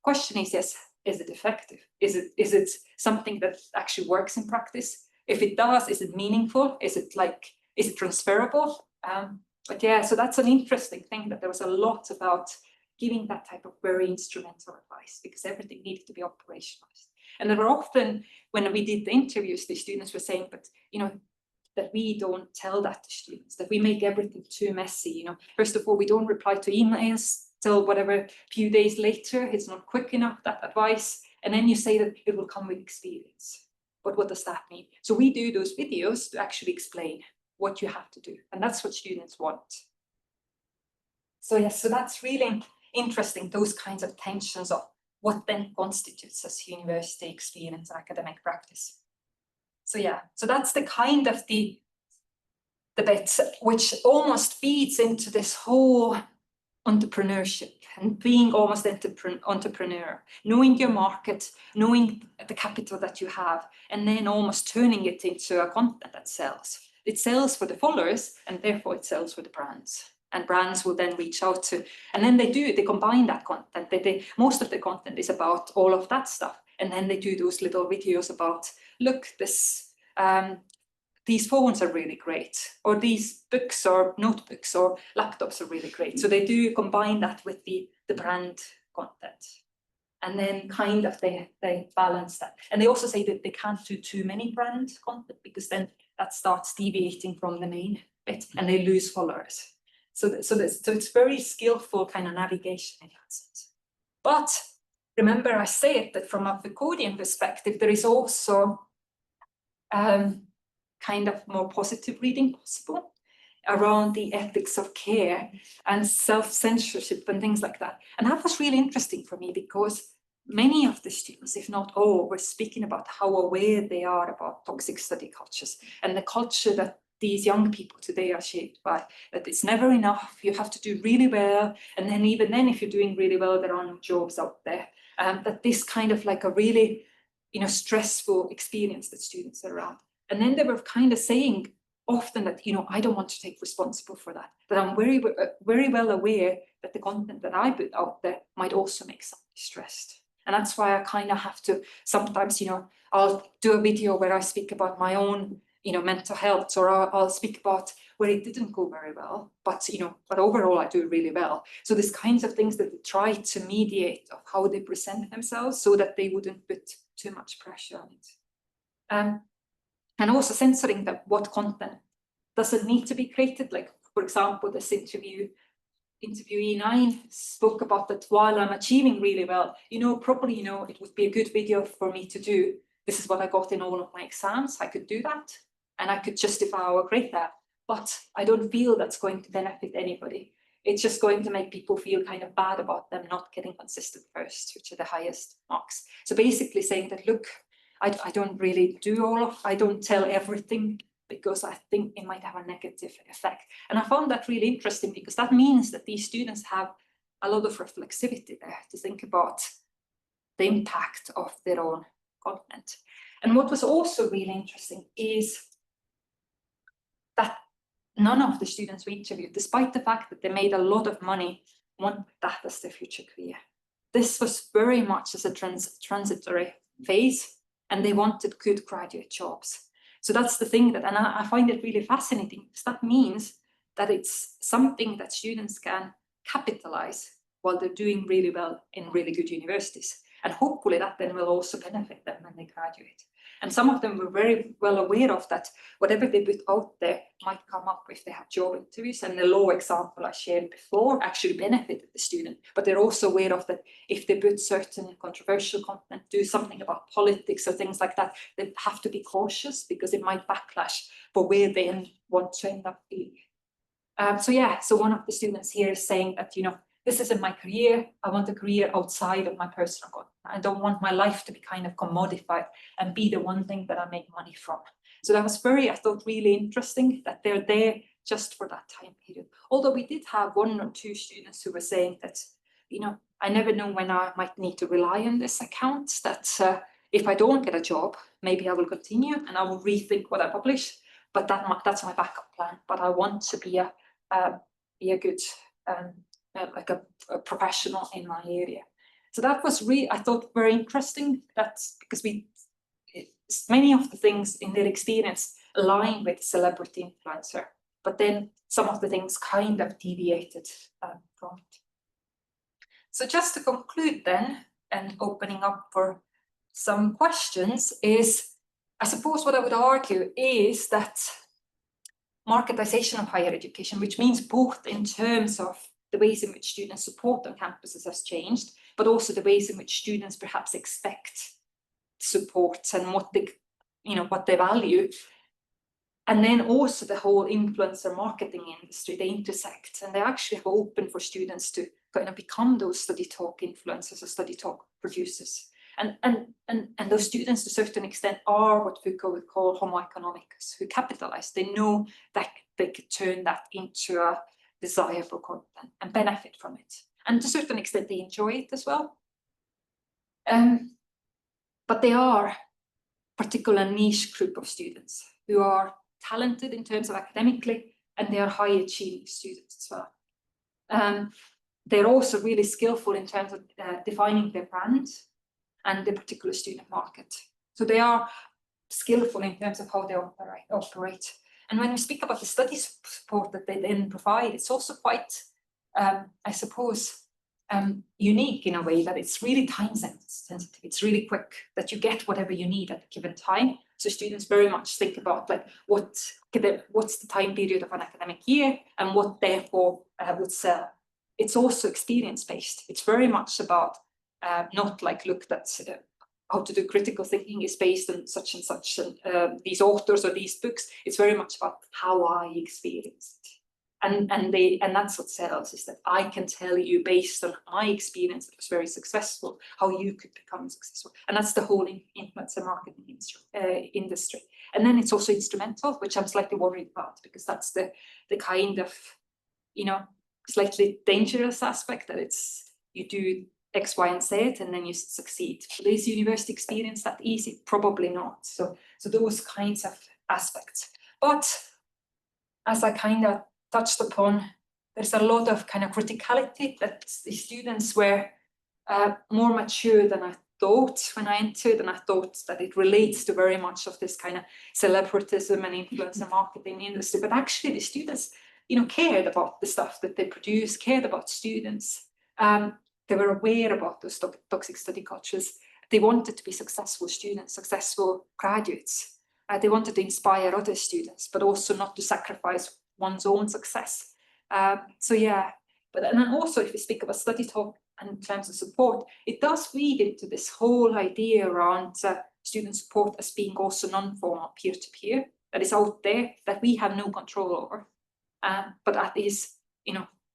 Question is, yes, is it effective? Is it something that actually works in practice? If it does, is it meaningful? Is it transferable? But yeah, so that's an interesting thing, that there was a lot about giving that type of very instrumental advice because everything needed to be operationalized. And there were often, when we did the interviews, the students were saying, but that we don't tell that to students, that we make everything too messy. First of all, we don't reply to emails till whatever few days later. It's not quick enough, that advice. And then you say that it will come with experience. But what does that mean? So we do those videos to actually explain what you have to do. And that's what students want. So yes, so that's really interesting, those kinds of tensions of what then constitutes as university experience and academic practice. So yeah, so that's the kind of the bit which almost feeds into this whole entrepreneurship and being almost entrepreneur, knowing your market, knowing the capital that you have, and then almost turning it into a content that sells. It sells for the followers, and therefore it sells for the brands. And brands will then reach out to, and then they combine that content. Most of the content is about all of that stuff. And then they do those little videos about, look, these phones are really great, or these books or notebooks or laptops are really great. So they do combine that with the brand content. And then kind of they balance that. And they also say that they can't do too many brand content because then that starts deviating from the main bit and they lose followers. So it's very skillful kind of navigation in that sense. But remember, I said that from a Foucauldian perspective, there is also kind of more positive reading possible around the ethics of care and self-censorship and things like that. And that was really interesting for me because many of the students, if not all, were speaking about how aware they are about toxic study cultures and the culture that these young people today are shaped by, that it's never enough, you have to do really well, and then even then if you're doing really well, there are no jobs out there. That this kind of like a really stressful experience that students are around. And then they were kind of saying often that, I don't want to take responsible for that, that I'm very, very well aware that the content that I put out there might also make somebody stressed. And that's why I kind of have to sometimes, I'll do a video where I speak about my own mental health, or I'll speak about where it didn't go very well, but overall I do really well. So these kinds of things that they try to mediate of how they present themselves so that they wouldn't put too much pressure on it. And also censoring that what content doesn't need to be created. Like, for example, this interviewee 9 spoke about that while I'm achieving really well, probably, it would be a good video for me to do. This is what I got in all of my exams. I could do that and I could justify how great that. but I don't feel that's going to benefit anybody. It's just going to make people feel kind of bad about them not getting consistent first, which are the highest marks. So basically saying that, look, I don't really I don't tell everything because I think it might have a negative effect. And I found that really interesting because that means that these students have a lot of reflexivity there to think about the impact of their own content. And what was also really interesting is that none of the students we interviewed, despite the fact that they made a lot of money, want that as their future career. This was very much as a transitory phase, and they wanted good graduate jobs. So that's the thing that, and I find it really fascinating, because that means that it's something that students can capitalize while they're doing really well in really good universities. And hopefully that then will also benefit them when they graduate. And some of them were very well aware of that. Whatever they put out there might come up if they have job interviews. And the law example I shared before actually benefited the student. But they're also aware of that if they put certain controversial content, do something about politics or things like that, they have to be cautious because it might backlash for where they want to end up being. So one of the students here is saying that, this isn't my career. I want a career outside of my personal content. I don't want my life to be kind of commodified and be the one thing that I make money from. So that was I thought, really interesting that they're there just for that time period. Although we did have 1 or 2 students who were saying that, I never know when I might need to rely on this account, that if I don't get a job, maybe I will continue and I will rethink what I publish, but that's my backup plan. But I want to be a good, like a professional in my area. So that was I thought, very interesting. That's because many of the things in their experience align with celebrity influencer, but then some of the things kind of deviated from it. So just to conclude then, and opening up for some questions, is I suppose what I would argue is that marketization of higher education, which means both in terms of the ways in which student support on campuses has changed, but also the ways in which students perhaps expect support and what they value. And then also the whole influencer marketing industry, they intersect, and they actually have open for students to kind of become those Studytalk influencers or Studytalk producers. And those students, to a certain extent, are what Foucault would call homo economicus, who capitalize. They know that they could turn that into a desirable content and benefit from it. And to a certain extent, they enjoy it as well. But they are a particular niche group of students who are talented in terms of academically, and they are high achieving students as well. They're also really skillful in terms of defining their brand and the particular student market. So they are skillful in terms of how they operate. And when we speak about the study support that they then provide, it's also quite, I suppose, unique in a way that it's really time sensitive. It's really quick, that you get whatever you need at a given time. So students very much think about like what's the time period of an academic year and what therefore would sell. It's also experience-based. It's very much about not like, look, that's how to do critical thinking is based on such and such and these authors or these books. It's very much about how I experienced it. And that's what sells, is that I can tell you based on my experience that was very successful, how you could become successful. And that's the whole influencer marketing industry. And then it's also instrumental, which I'm slightly worried about, because that's the kind of, slightly dangerous aspect, that it's, you do X, Y, and Z, and then you succeed. Is university experience that easy? Probably not. So those kinds of aspects. But as I kind of touched upon, there's a lot of kind of criticality, that the students were more mature than I thought when I entered, and I thought that it relates to very much of this kind of celebritism and influencer marketing industry. But actually the students, cared about the stuff that they produce, cared about students. They were aware about those toxic study cultures. They wanted to be successful students, successful graduates. They wanted to inspire other students, but also not to sacrifice one's own success. But then also, if we speak about Studytalk and in terms of support, it does feed into this whole idea around student support as being also non-formal, peer-to-peer. that is out there that we have no control over, but that is,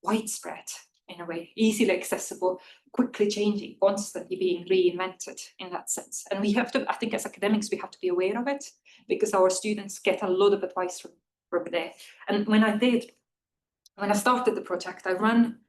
widespread in a way, easily accessible, quickly changing, constantly being reinvented in that sense. And we have to, I think as academics, we have to be aware of it, because our students get a lot of advice from there. And when I started the project, I ran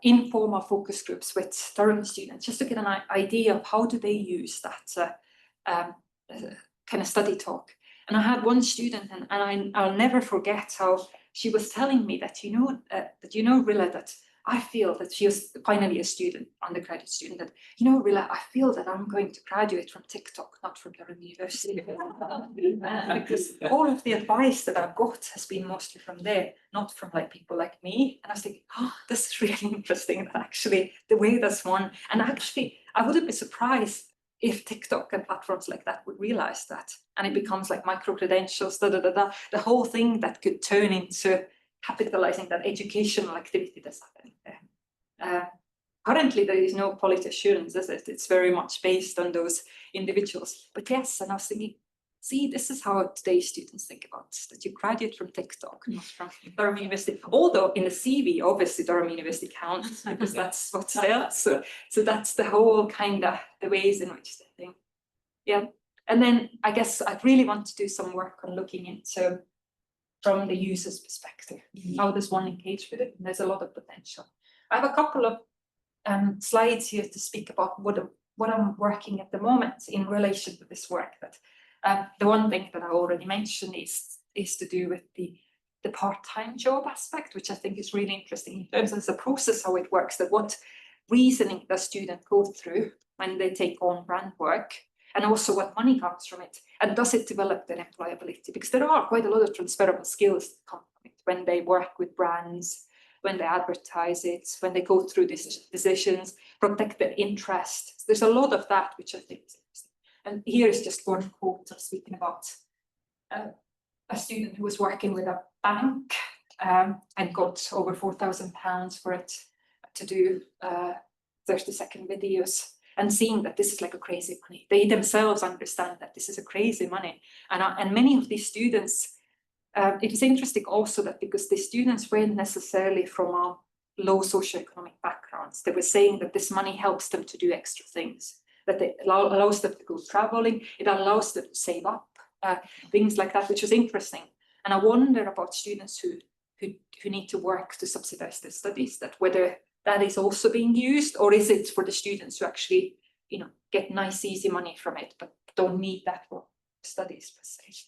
informal focus groups with Durham students just to get an idea of how do they use that kind of study talk. And I had one student, and I'll never forget how she was telling me that, Rille, that I feel that she was finally a student, undergraduate student, that, Rille, I feel that I'm going to graduate from TikTok, not from Durham University. Because all of the advice that I've got has been mostly from there, not from people like me. And I was thinking, oh, this is really interesting, that actually the way that's one. And actually, I wouldn't be surprised if TikTok and platforms like that would realize that, and it becomes like micro-credentials, the whole thing that could turn into capitalizing that educational activity that's happening there. Currently, there is no quality assurance, is it? It's very much based on those individuals. But yes, and I was thinking, see, this is how today's students think about this, that you graduate from TikTok, not from Durham University. Although in the CV, obviously Durham University counts, because that's what's there. So that's the whole kind of the ways in which they think. Yeah. And then I guess I'd really want to do some work on looking into, from the user's perspective, how does one engage with it? And there's a lot of potential. I have a couple of slides here to speak about what I'm working at the moment in relation to this work. That the one thing that I already mentioned is to do with the part-time job aspect, which I think is really interesting in terms of the process, how it works, that what reasoning does student go through when they take on brand work, and also what money comes from it, and does it develop their employability? Because there are quite a lot of transferable skills that come from it when they work with brands, when they advertise it, when they go through these decisions, protect their interests. There's a lot of that, which I think is interesting. And here is just one quote of speaking about a student who was working with a bank and got over £4,000 for it to do 30-second videos, and seeing that this is like a crazy money. They themselves understand that this is a crazy money. And many of these students, it is interesting also that because the students weren't necessarily from low socioeconomic backgrounds, they were saying that this money helps them to do extra things, that it allows them to go traveling, it allows them to save up, things like that, which was interesting. And I wonder about students who need to work to subsidize their studies, that whether that is also being used, or is it for the students who actually, get nice, easy money from it, but don't need that for studies per se.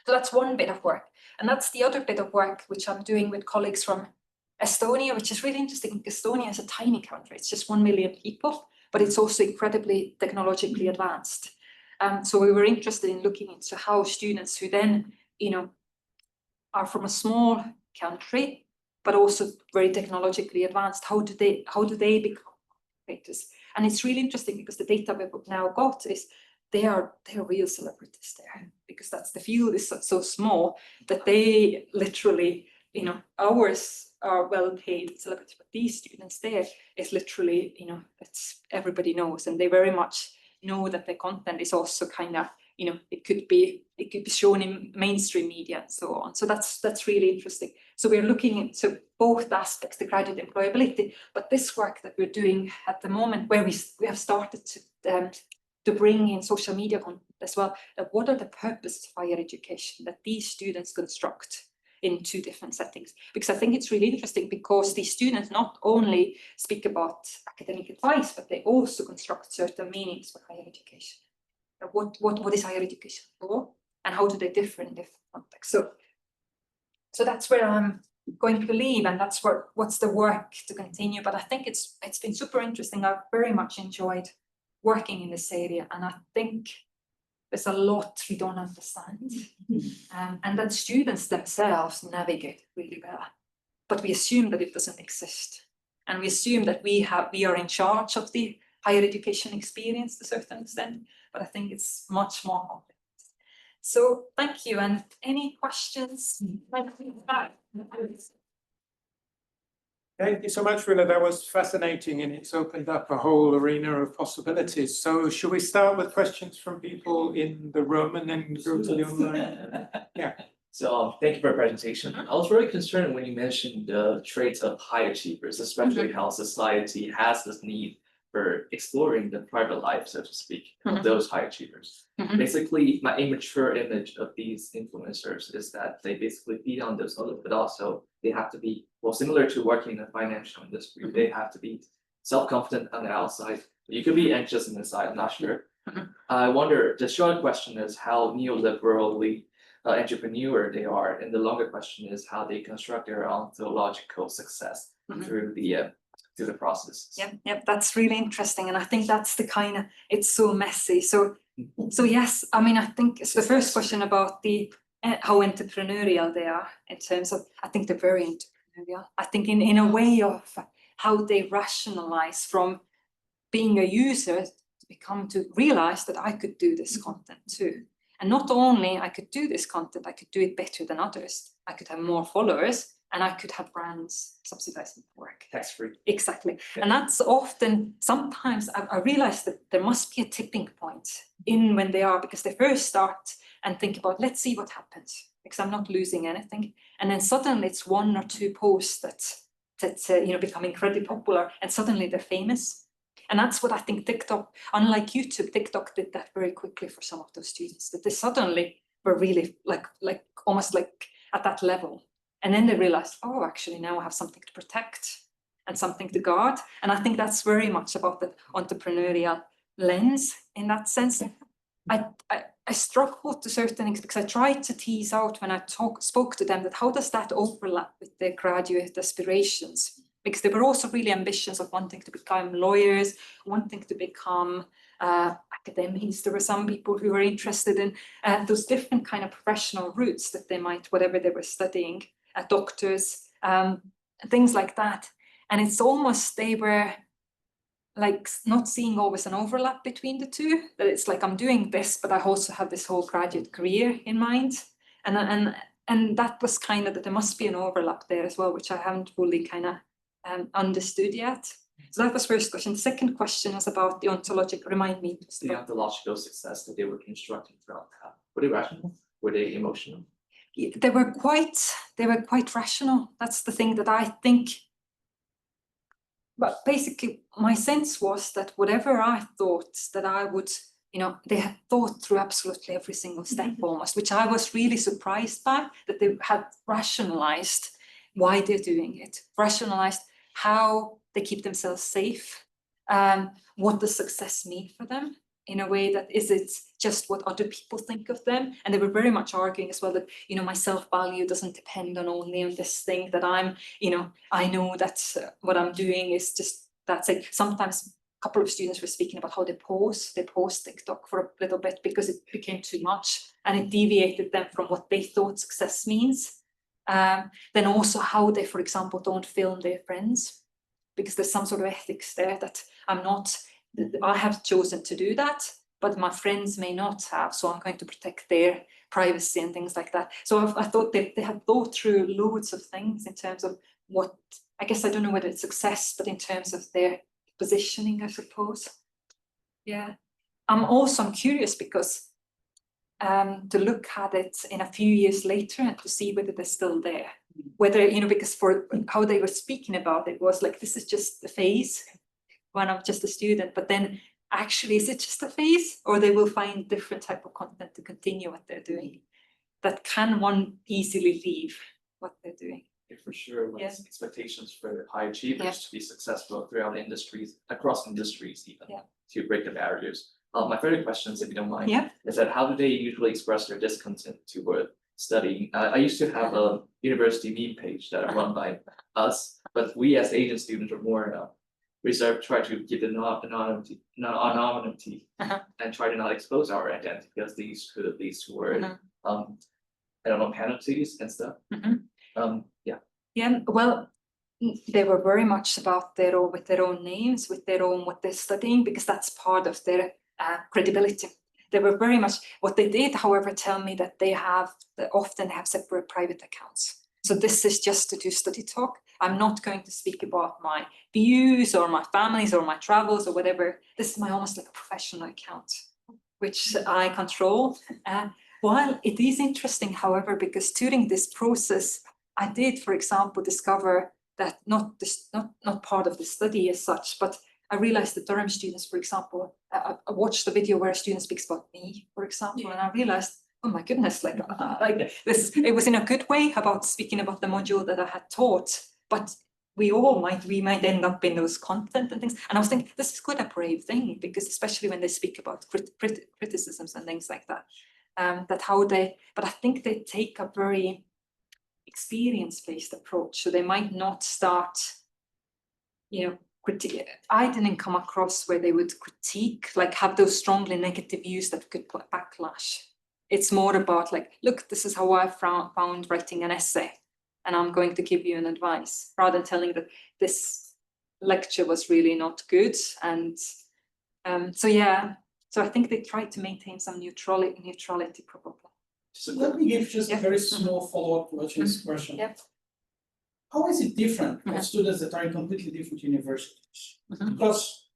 So that's one bit of work. And that's the other bit of work which I'm doing with colleagues from Estonia, which is really interesting. Estonia is a tiny country. It's just 1 million people, but it's also incredibly technologically advanced. So we were interested in looking into how students who then, are from a small country, but also very technologically advanced, how do they become creators? And it's really interesting because the data we've now got is they are real celebrities there, because that's the field is so small that they literally, ours are well-paid celebrities, but these students there is literally, it's everybody knows, and they very much know that the content is also kind of, it could be shown in mainstream media and so on. So that's really interesting. So we're looking into both aspects, the graduate employability, but this work that we're doing at the moment, where we have started to bring in social media content as well. What are the purposes of higher education that these students construct in 2 different settings? Because I think it's really interesting, because these students not only speak about academic advice, but they also construct certain meanings for higher education. What is higher education for, and how do they differ in different contexts? So that's where I'm going to leave, and that's what's the work to continue. But I think it's been super interesting. I've very much enjoyed working in this area, and I think there's a lot we don't understand, and that students themselves navigate really well. But we assume that it doesn't exist, and we assume that we are in charge of the higher education experience to a certain extent. But I think it's much more complex. So thank you. And any questions? Thank you so much, Rille. That was fascinating and it's opened up a whole arena of possibilities. So should we start with questions from people in the room and then go to the online? Yeah. So thank you for your presentation. I was really concerned when you mentioned the traits of high achievers, especially how society has this need for exploring the private life, so to speak, of those high achievers. Basically, my immature image of these influencers is that they basically feed on those others, but also they have to be, well, similar to working in the financial industry, they have to be self-confident on the outside. You could be anxious on the inside, I'm not sure. I wonder, the short question is how neoliberally entrepreneur they are, and the longer question is how they construct their own theological success through the process. Yep, that's really interesting, and I think that's the kind of, it's so messy. So yes, I mean, I think it's the first question about the how entrepreneurial they are in terms of, I think they're very entrepreneurial. I think in a way of how they rationalize from being a user to realize that I could do this content too. And not only I could do this content, I could do it better than others. I could have more followers and I could have brands subsidizing my work. Tax-free. Exactly. Yeah. And that's often, sometimes I realize that there must be a tipping point in when they are, because they first start and think about, let's see what happens, because I'm not losing anything. And then suddenly it's one or two posts that become incredibly popular and suddenly they're famous. And that's what I think TikTok, unlike YouTube, TikTok did that very quickly for some of those students, that they suddenly were really like almost like at that level. And then they realized, oh, actually now I have something to protect and something to guard. And I think that's very much about the entrepreneurial lens in that sense. I struggled to certain things because I tried to tease out when I spoke to them that how does that overlap with their graduate aspirations? Because they were also really ambitious of wanting to become lawyers, wanting to become academics. There were some people who were interested in those different kind of professional routes that they might, whatever they were studying, doctors, things like that. And it's almost, they were like not seeing always an overlap between the two, that it's like, I'm doing this, but I also have this whole graduate career in mind. And that was kind of that there must be an overlap there as well, which I haven't fully kind of understood yet. So that was first question. The second question was about the ontological, remind me. The ontological success that they were constructing throughout that. Were they rational? Were they emotional? They were quite rational. That's the thing that I think. But basically, my sense was that whatever I thought that I would, they had thought through absolutely every single step almost, which I was really surprised by, that they had rationalized why they're doing it, rationalized how they keep themselves safe, what does success mean for them, in a way that is it just what other people think of them. And they were very much arguing as well that, my self-value doesn't depend only on this thing that I'm, I know that what I'm doing is just, that's it. Sometimes a couple of students were speaking about how they post TikTok for a little bit because it became too much and it deviated them from what they thought success means. Then also how they, for example, don't film their friends, because there's some sort of ethics there that I have chosen to do that, but my friends may not have, so I'm going to protect their privacy and things like that. So I thought they had thought through loads of things in terms of what, I guess I don't know whether it's success, but in terms of their positioning, I suppose. Yeah. I'm curious because to look at it in a few years later and to see whether they're still there. Whether, because for how they were speaking about it was like, this is just a phase when I'm just a student, but then actually, is it just a phase, or they will find different type of content to continue what they're doing? That can one easily leave what they're doing. Yeah, for sure. Yes. Expectations for high achievers to be successful throughout industries, across industries even, to break the barriers. My further questions, if you don't mind, is that how do they usually express their discontent toward studying? I used to have a university meme page that are run by us, but we as Asian students are more reserved, try to give anonymity and try to not expose our identity, because these could lead to I don't know, penalties and stuff. Yeah, well, they were very much about with their own names, with what they're studying, because that's part of their credibility. They were very much, what they did, however, tell me that they often have separate private accounts. So this is just to do Studytalk, I'm not going to speak about my views or my families or my travels or whatever. This is my almost like a professional account, which I control. While it is interesting, however, because during this process, I did, for example, discover that not part of the study as such, but I realized that Durham students, for example, I watched the video where a student speaks about me, for example, and I realized, oh my goodness, like this, it was in a good way about speaking about the module that I had taught, but we might end up in those content and things. And I was thinking, this is quite a brave thing, because especially when they speak about criticisms and things like that, but I think they take a very experience-based approach. So they might not start, I didn't come across where they would critique, like have those strongly negative views that could put backlash. It's more about like, look, this is how I found writing an essay, and I'm going to give you an advice, rather than telling that this lecture was really not good. And so I think they try to maintain some neutrality probably. So let me give just a Yeah. very small follow-up to Rachel's question. Yep. How is it different for Mhm. students that are in completely different universities? Mhm. Because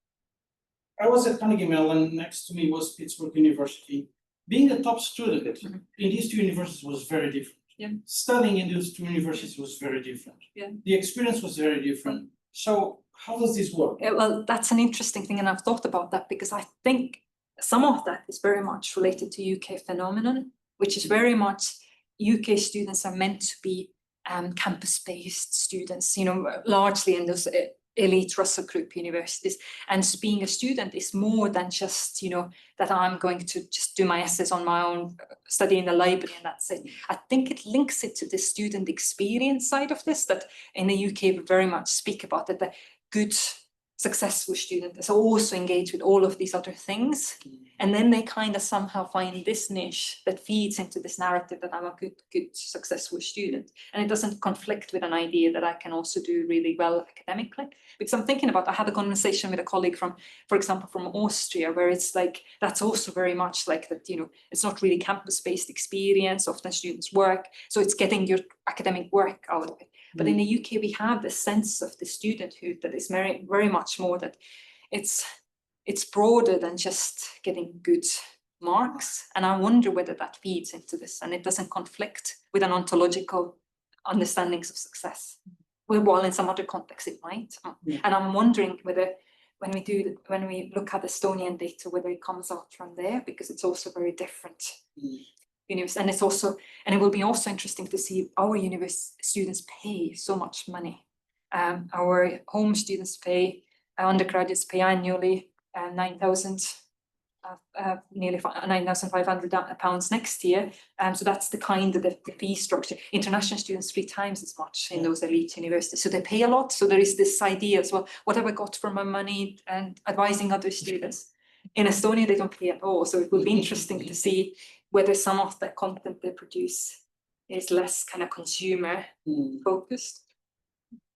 I was at Carnegie Mellon, next to me was Pittsburgh University. Being a top student Mhm. in these two universities was very different. Yeah. Studying in those two universities was very different. Yeah. The experience was very different. So how does this work? Well, that's an interesting thing, and I've thought about that because I think some of that is very much related to UK phenomenon, which is very much UK students are meant to be campus-based students, largely in those elite Russell Group universities. And being a student is more than just, that I'm going to just do my essays on my own, study in the library, and that's it. I think it links it to the student experience side of this, that in the UK we very much speak about that the good, successful student is also engaged with all of these other things. And then they kind of somehow find this niche that feeds into this narrative that I'm a good, successful student. And it doesn't conflict with an idea that I can also do really well academically. Because I'm thinking about, I had a conversation with a colleague from, for example, from Austria, where it's like, that's also very much like that, it's not really campus-based experience, often students work, so it's getting your academic work out of it. But in the UK, we have the sense of the studenthood that is very, very much more that it's broader than just getting good marks. And I wonder whether that feeds into this and it doesn't conflict with an ontological understandings of success. While in some other contexts it might. Yeah. And I'm wondering whether when we look at Estonian data, whether it comes out from there, because it's also very different. And it will be also interesting to see our university students pay so much money. Our home students pay, undergraduates pay annually nearly £9,500 next year. So that's the kind of the fee structure. International students 3 times as much in those elite universities. So they pay a lot. So there is this idea as well, what have I got for my money and advising other students? In Estonia, they don't pay at all. So it will be interesting to see whether some of the content they produce is less kind of consumer focused.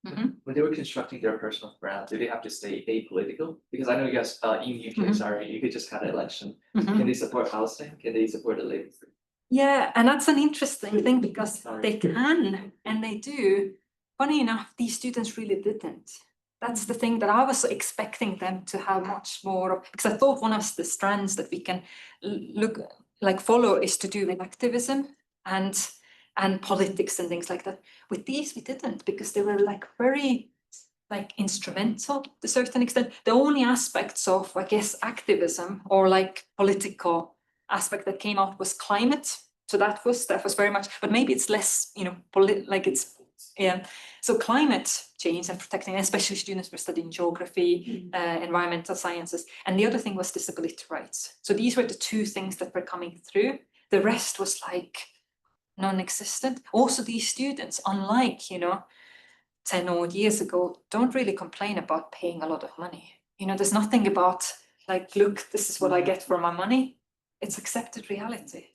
When they were constructing their personal brand, did they have to stay apolitical? Because I know you guys in UK, sorry, you could just have an election. Can they support Palestine? Can they support the Labour Free? Yeah, and that's an interesting thing because they can and they do. Funny enough, these students really didn't. That's the thing that I was expecting them to have much more of, because I thought one of the strands that we can follow is to do with activism and politics and things like that. With these, we didn't, because they were very instrumental to a certain extent. The only aspects of, I guess, activism or political aspect that came out was climate. So that was very much, but maybe it's less, so climate change and protecting, especially students were studying geography, environmental sciences. And the other thing was disability rights. So these were the 2 things that were coming through. The rest was non-existent. Also, these students, unlike, 10 odd years ago, don't really complain about paying a lot of money. There's nothing about look, this is what I get for my money. It's accepted reality.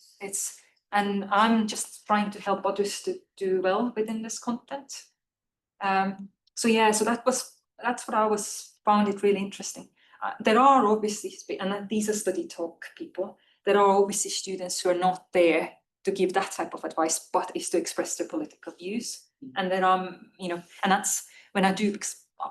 And I'm just trying to help others to do well within this content. So that's what I found it really interesting. There are obviously, and these are Studytalk people, there are obviously students who are not there to give that type of advice, but is to express their political views. And there are, and that's when I do,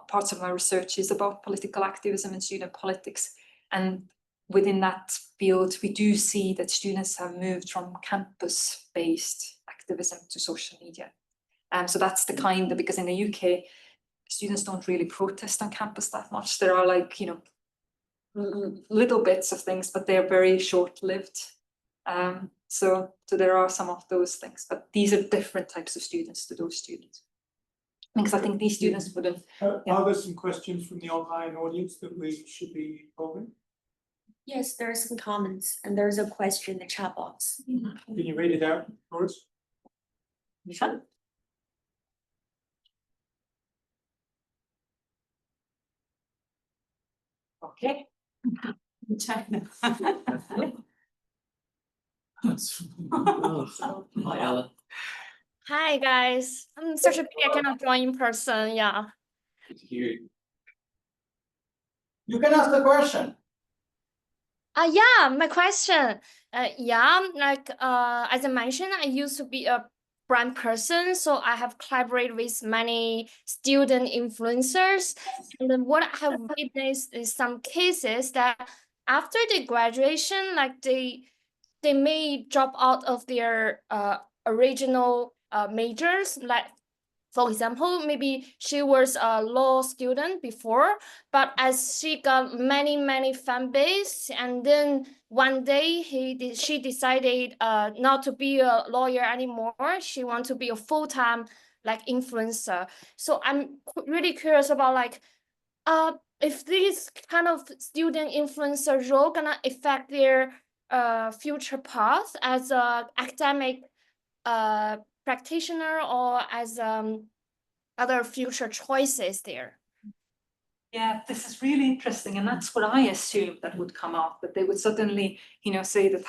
parts of my research is about political activism and student politics. And within that field, we do see that students have moved from campus-based activism to social media. So that's the kind of, because in the UK, students don't really protest on campus that much. There are like, you know, little bits of things, but they're very short-lived. So there are some of those things, but these are different types of students to those students. Because I think these students would have. Are there some questions from the online audience that we should be involving? Yes, there are some comments and there's a question in the chat box. Can you read it out for us? Fun. Okay. Hi, Ella. Hi guys, I'm such a pity I cannot join in person. Yeah. Good to hear you. You can ask the question. Yeah, my question. Yeah, like as I mentioned, I used to be a brand person, so I have collaborated with many student influencers. And then what I have witnessed is some cases that after the graduation, like they may drop out of their original majors, like for example, maybe she was a law student before, but as she got many fan base, and then one day she decided not to be a lawyer anymore. She wants to be a full-time like influencer. So I'm really curious about like if this kind of student influencer role gonna affect their future path as a academic practitioner or as other future choices there. Yeah, this is really interesting, and that's what I assumed that would come out, that they would suddenly, you know, say that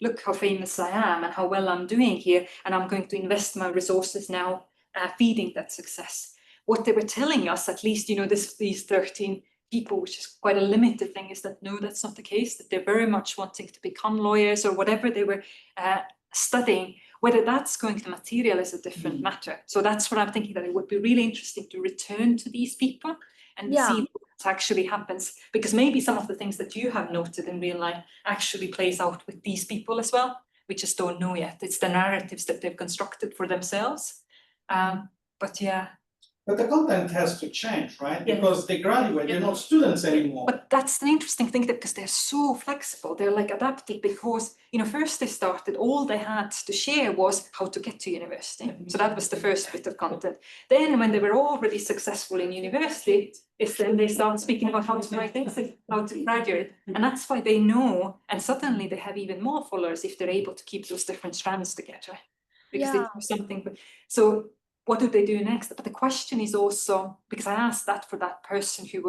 look how famous I am and how well I'm doing here, and I'm going to invest my resources now feeding that success. What they were telling us, at least, you know, these 13 people, which is quite a limited thing, is that no, that's not the case, that they're very much wanting to become lawyers or whatever they were studying. Whether that's going to materialize is a different matter. So that's what I'm thinking, that it would be really interesting to return to these people and see what actually happens, because maybe some of the things that you have noted in real life actually plays out with these people as well. We just don't know yet. It's the narratives that they've constructed for themselves. But yeah. But the content has to change, right? Yeah. Because they graduate, they're not students anymore. But that's the interesting thing, that because they're so flexible, they're like adapted, because, you know, first they started, all they had to share was how to get to university. So that was the first bit of content. Then when they were already successful in university, it's then they start speaking about how to write exit, how to graduate. And that's why they know, and suddenly they have even more followers if they're able to keep those different strands together. Because they do something. So what do they do next? But the question is also, because I asked that for that person who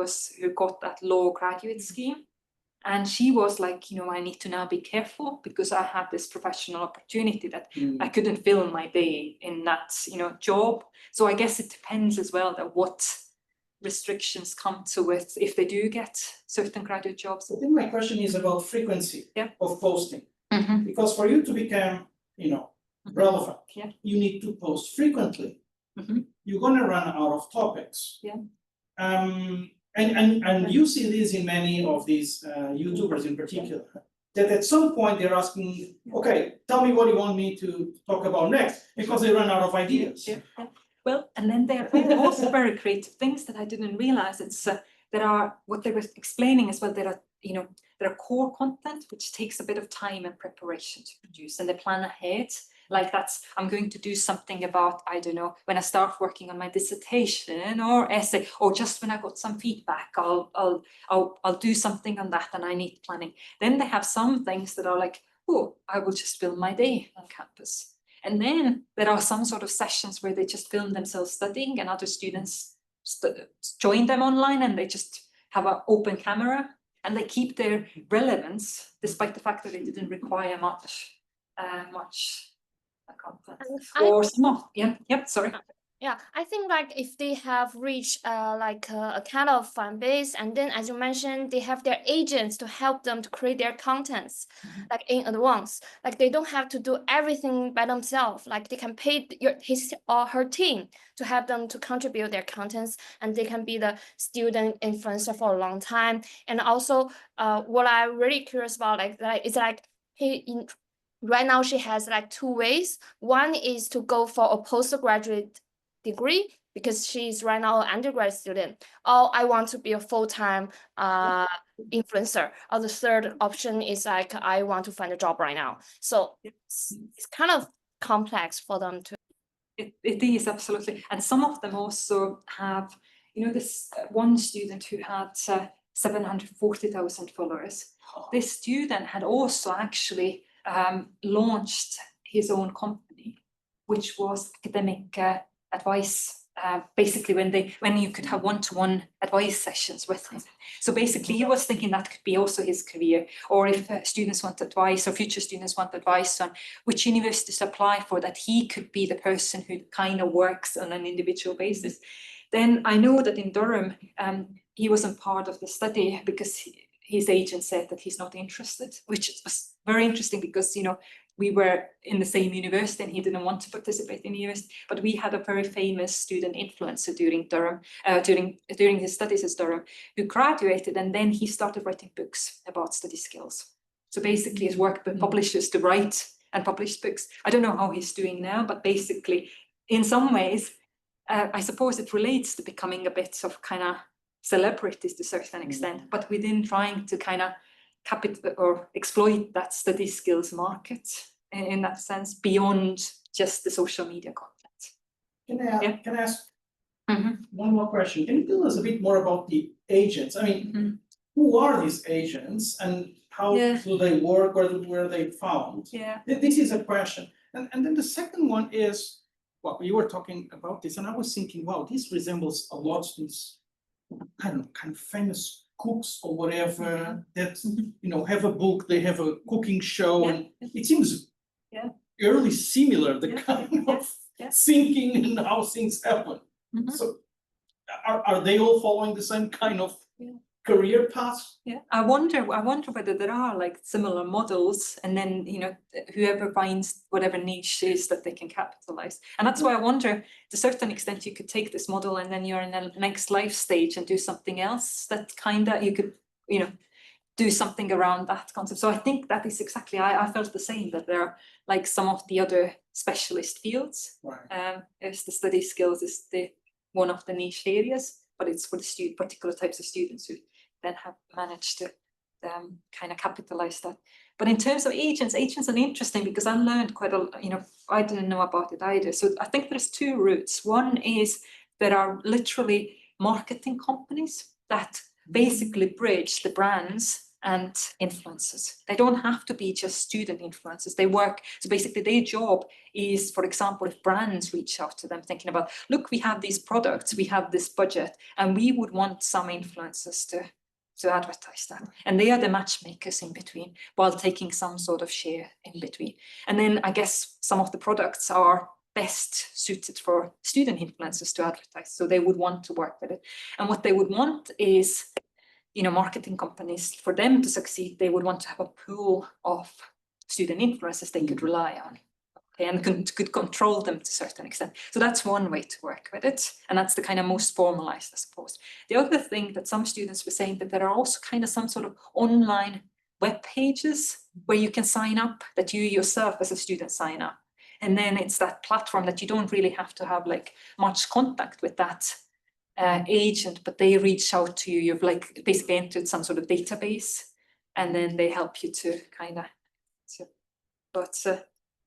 got that law graduate scheme, and she was like, you know, I need to now be careful because I have this professional opportunity that I couldn't fill my day in that, you know, job. So I guess it depends as well that what restrictions come to it if they do get certain graduate jobs. I think my question is about frequency of posting. Because for you to become, you know, relevant, you need to post frequently. You're gonna run out of topics. And you see this in many of these YouTubers in particular, that at some point they're asking, okay, tell me what you want me to talk about next, because they run out of ideas. Well, and then there are also very creative things that I didn't realize. It's there are, what they were explaining as well, there are core content which takes a bit of time and preparation to produce, and they plan ahead. Like I'm going to do something about, I don't know, when I start working on my dissertation or essay, or just when I got some feedback, I'll do something on that, and I need planning. Then they have some things that are like, oh, I will just film my day on campus. And then there are some sort of sessions where they just film themselves studying, and other students join them online, and they just have an open camera, and they keep their relevance despite the fact that they didn't require much content. Or some of, sorry. Yeah, I think like if they have reached like a kind of fan base, and then as you mentioned, they have their agents to help them to create their contents like in advance. Like they don't have to do everything by themselves. Like they can pay his or her team to help them to contribute their contents, and they can be the student influencer for a long time. And also, what I'm really curious about like is like right now she has like two ways. One is to go for a postgraduate degree because she's right now an undergrad student. Or I want to be a full-time influencer. Or the third option is like I want to find a job right now. So it's kind of complex for them to. It is absolutely, and some of them also have, you know, this one student who had 740,000 followers. This student had also actually launched his own company, which was academic advice. Basically, when you could have one-to-one advice sessions with him. So basically, he was thinking that could be also his career, or if students want advice or future students want advice on which universities apply for, that he could be the person who kind of works on an individual basis. Then I know that in Durham, he wasn't part of the study because his agent said that he's not interested, which was very interesting because, you know, we were in the same university and he didn't want to participate in the university, but we had a very famous student influencer during Durham, during his studies at Durham, who graduated, and then he started writing books about study skills. So basically he's worked with publishers to write and publish books. I don't know how he's doing now, but basically in some ways, I suppose it relates to becoming a bit of kind of celebrities to a certain extent, but within trying to kind of or exploit that study skills market in that sense beyond just the social media content. Can I ask one more question? Can you tell us a bit more about the agents? I mean, who are these agents and how do they work? Where are they found? Yeah. This is a question. And then the second one is, well, you were talking about this and I was thinking, wow, this resembles a lot of these, I don't know, kind of famous cooks or whatever that, you know, have a book, they have a cooking show, and it seems eerily similar, the kind of thinking and how things happen. So are they all following the same kind of career path? Yeah, I wonder whether there are like similar models, and then, you know, whoever finds whatever niche is that they can capitalize. And that's why I wonder, to a certain extent, you could take this model and then you're in the next life stage and do something else that kind of, you could, you know, do something around that concept. So I think that is exactly, I felt the same, that there are like some of the other specialist fields. Right. As the study skills is one of the niche areas, but it's for the particular types of students who then have managed to kind of capitalize that. But in terms of agents are interesting because I learned quite a, you know, I didn't know about it either. So I think there's two routes. One is there are literally marketing companies that basically bridge the brands and influencers. They don't have to be just student influencers. They work, so basically their job is, for example, if brands reach out to them thinking about, look, we have these products, we have this budget, and we would want some influencers to advertise that. And they are the matchmakers in between while taking some sort of share in between. And then I guess some of the products are best suited for student influencers to advertise. So they would want to work with it. And what they would want is, you know, marketing companies, for them to succeed, they would want to have a pool of student influencers they could rely on. And could control them to a certain extent. So that's one way to work with it. And that's the kind of most formalized, I suppose. The other thing that some students were saying, that there are also kind of some sort of online web pages where you can sign up, that you yourself as a student sign up. And then it's that platform that you don't really have to have like much contact with that agent, but they reach out to you. You've like basically entered some sort of database, and then they help you to kind of,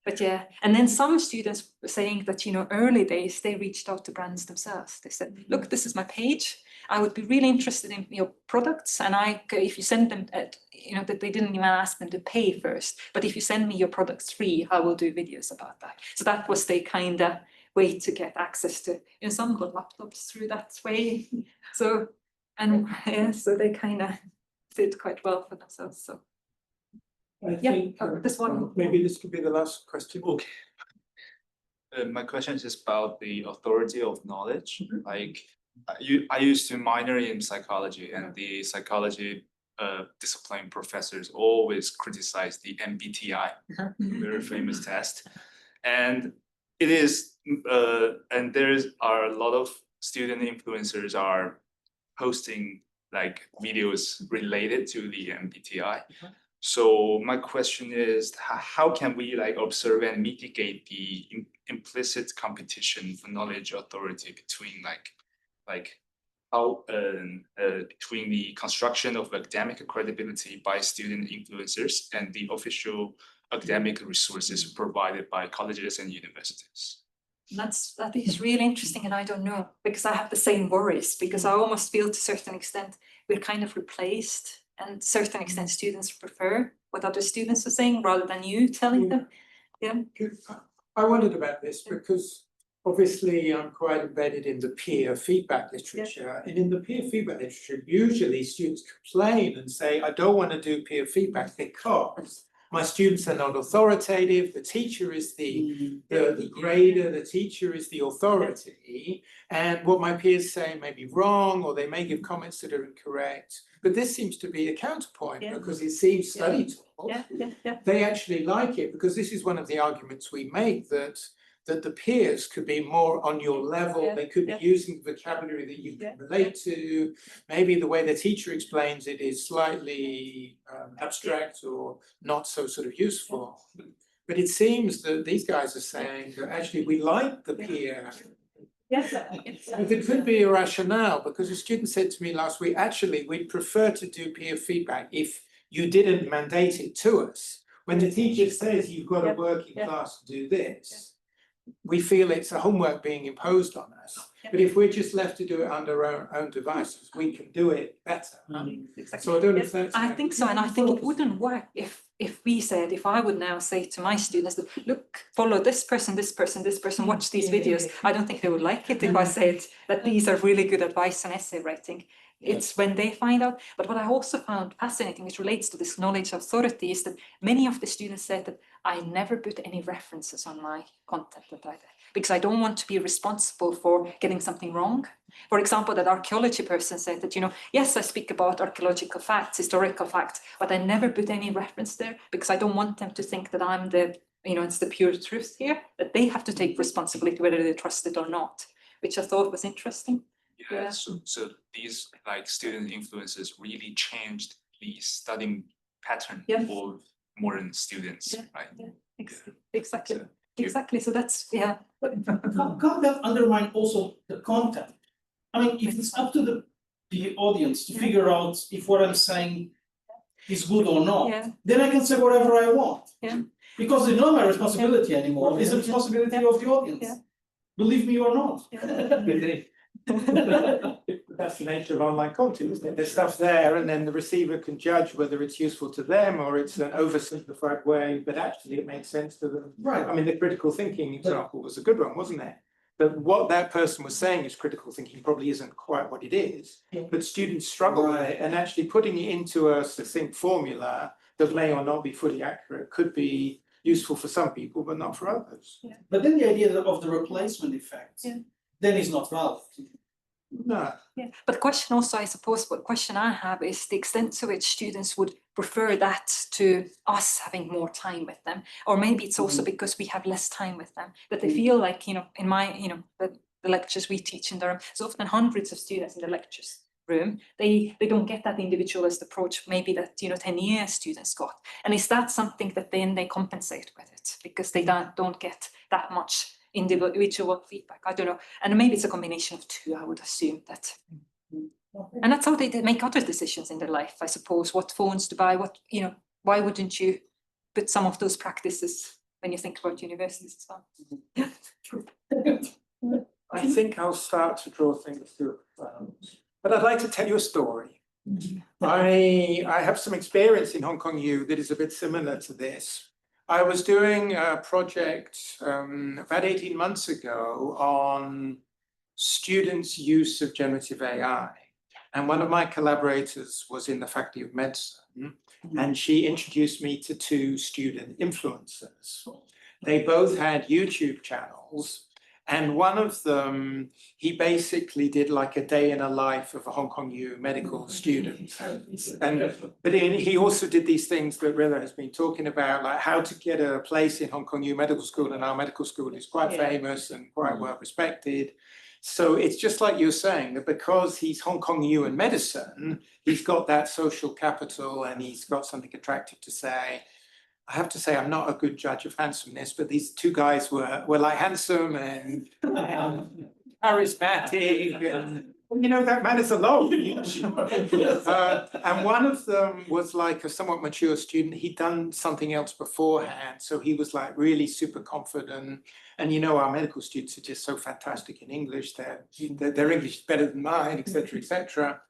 but yeah, and then some students were saying that, you know, early days, they reached out to brands themselves. They said, look, this is my page. I would be really interested in your products. And if you send them, you know, that they didn't even ask them to pay first, but if you send me your products free, I will do videos about that. So that was the kind of way to get access to, you know, some got laptops through that way. So, and yeah, so they kind of did quite well for themselves, so. I think this one. maybe this could be the last question. Okay. My question is just about the authority of knowledge. Like, I used to minor in psychology, and the psychology discipline professors always criticize the MBTI, very famous test. And it is, and are a lot of student influencers are posting like videos related to the MBTI. So my question is, how can we like observe and mitigate the implicit competition for knowledge authority between how between the construction of academic credibility by student influencers and the official academic resources provided by colleges and universities? That is really interesting, and I don't know, because I have the same worries, because I almost feel to a certain extent we're kind of replaced, and to a certain extent students prefer what other students are saying rather than you telling them. Yeah. I wondered about this because obviously I'm quite embedded in the peer feedback literature, and in the peer feedback literature, usually students complain and say, I don't want to do peer feedback because my students are not authoritative, the teacher is the grader, the teacher is the authority, and what my peers say may be wrong, or they may give comments that are incorrect. But this seems to be a counterpoint, because it seems Studytalk, they actually like it, because this is one of the arguments we make, that the peers could be more on your level, they could be using vocabulary that you can relate to. Maybe the way the teacher explains it is slightly abstract or not so sort of useful. But it seems that these guys are saying that actually we like the peer. Yes. There could be a rationale, because a student said to me last week, actually, we'd prefer to do peer feedback if you didn't mandate it to us. When the teacher says you've got to work in class to do this, we feel it's a homework being imposed on us. But if we're just left to do it under our own devices, we can do it better. So I don't know if that's... I think so, and I think it wouldn't work if I would now say to my students that, look, follow this person, watch these videos. I don't think they would like it if I said that these are really good advice on essay writing. It's when they find out. But what I also found fascinating, which relates to this knowledge authority, is that many of the students said that I never put any references on my content that I did, because I don't want to be responsible for getting something wrong. For example, that archaeology person said that, yes, I speak about archaeological facts, historical facts, but I never put any reference there because I don't want them to think that I'm it's the pure truth here, that they have to take responsibility whether they trust it or not, which I thought was interesting. Yeah, so these like student influences really changed the studying pattern for modern students, right? Exactly. So that's Can't that undermine also the content? I mean, if it's up to the audience to figure out if what I'm saying is good or not, then I can say whatever I want. Because it's not my responsibility anymore, it's the responsibility of the audience. Believe me or not. That's the nature of online content, isn't it? There's stuff there, and then the receiver can judge whether it's useful to them or it's an oversimplified way, but actually it makes sense to them. Right. I mean, the critical thinking example was a good one, wasn't it? But what that person was saying is critical thinking probably isn't quite what it is. But students struggle with it, and actually putting it into a succinct formula that may or not be fully accurate could be useful for some people, but not for others. But then the idea of the replacement effect then is not valid. No. But the question also, I suppose, what question I have is the extent to which students would prefer that to us having more time with them, or maybe it's also because we have less time with them, that they feel like, in my, the lectures we teach in Durham, there's often hundreds of students in the lectures room. They don't get that individualist approach maybe that 10-year students got, and is that something that then they compensate with it because they don't get that much individual feedback? I don't know, and maybe it's a combination of two. I would assume that, and that's how they make other decisions in their life, I suppose. What phones to buy? What why wouldn't you put some of those practices when you think about universities as well? I think I'll start to draw things to a close, but I'd like to tell you a story. I have some experience in Hong Kong U that is a bit similar to this. I was doing a project about 18 months ago on students' use of generative AI. And one of my collaborators was in the Faculty of Medicine, and she introduced me to two student influencers. They both had YouTube channels. And one of them, he basically did like a day in a life of a Hong Kong U medical student. But he also did these things that Rille has been talking about, like how to get a place in Hong Kong U medical school. And our medical school is quite famous and quite well respected. So it's just like you're saying, that because he's Hong Kong U in medicine, he's got that social capital and he's got something attractive to say. I have to say, I'm not a good judge of handsomeness, but these two guys were like handsome and charismatic, and you know, that matters a lot. And one of them was like a somewhat mature student. He'd done something else beforehand, so he was like really super confident. And you know, our medical students are just so fantastic in English. Their English is better than mine, etc., etc.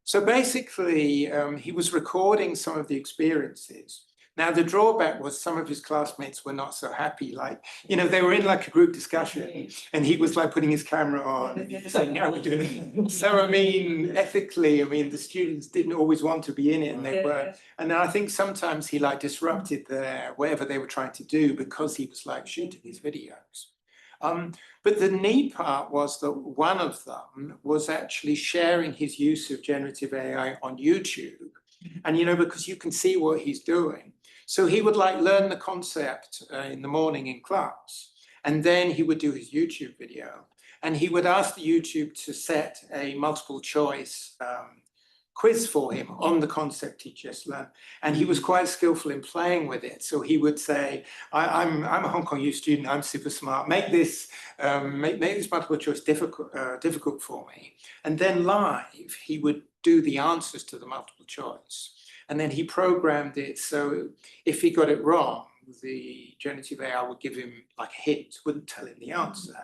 So basically, he was recording some of the experiences. Now, the drawback was some of his classmates were not so happy. Like, you know, they were in like a group discussion and he was like putting his camera on, saying, how we're doing. So, I mean, ethically, I mean, the students didn't always want to be in it and they were. And I think sometimes he like disrupted whatever they were trying to do because he was like shooting his videos. But the neat part was that one of them was actually sharing his use of generative AI on YouTube. And, you know, because you can see what he's doing. So he would like learn the concept in the morning in class, and then he would do his YouTube video, and he would ask the YouTube to set a multiple choice quiz for him on the concept he just learned. And he was quite skillful in playing with it. So he would say, I'm a Hong Kong U student, I'm super smart, make this multiple choice difficult for me. And then live, he would do the answers to the multiple choice. And then he programmed it so if he got it wrong, the generative AI would give him like a hint, wouldn't tell him the answer.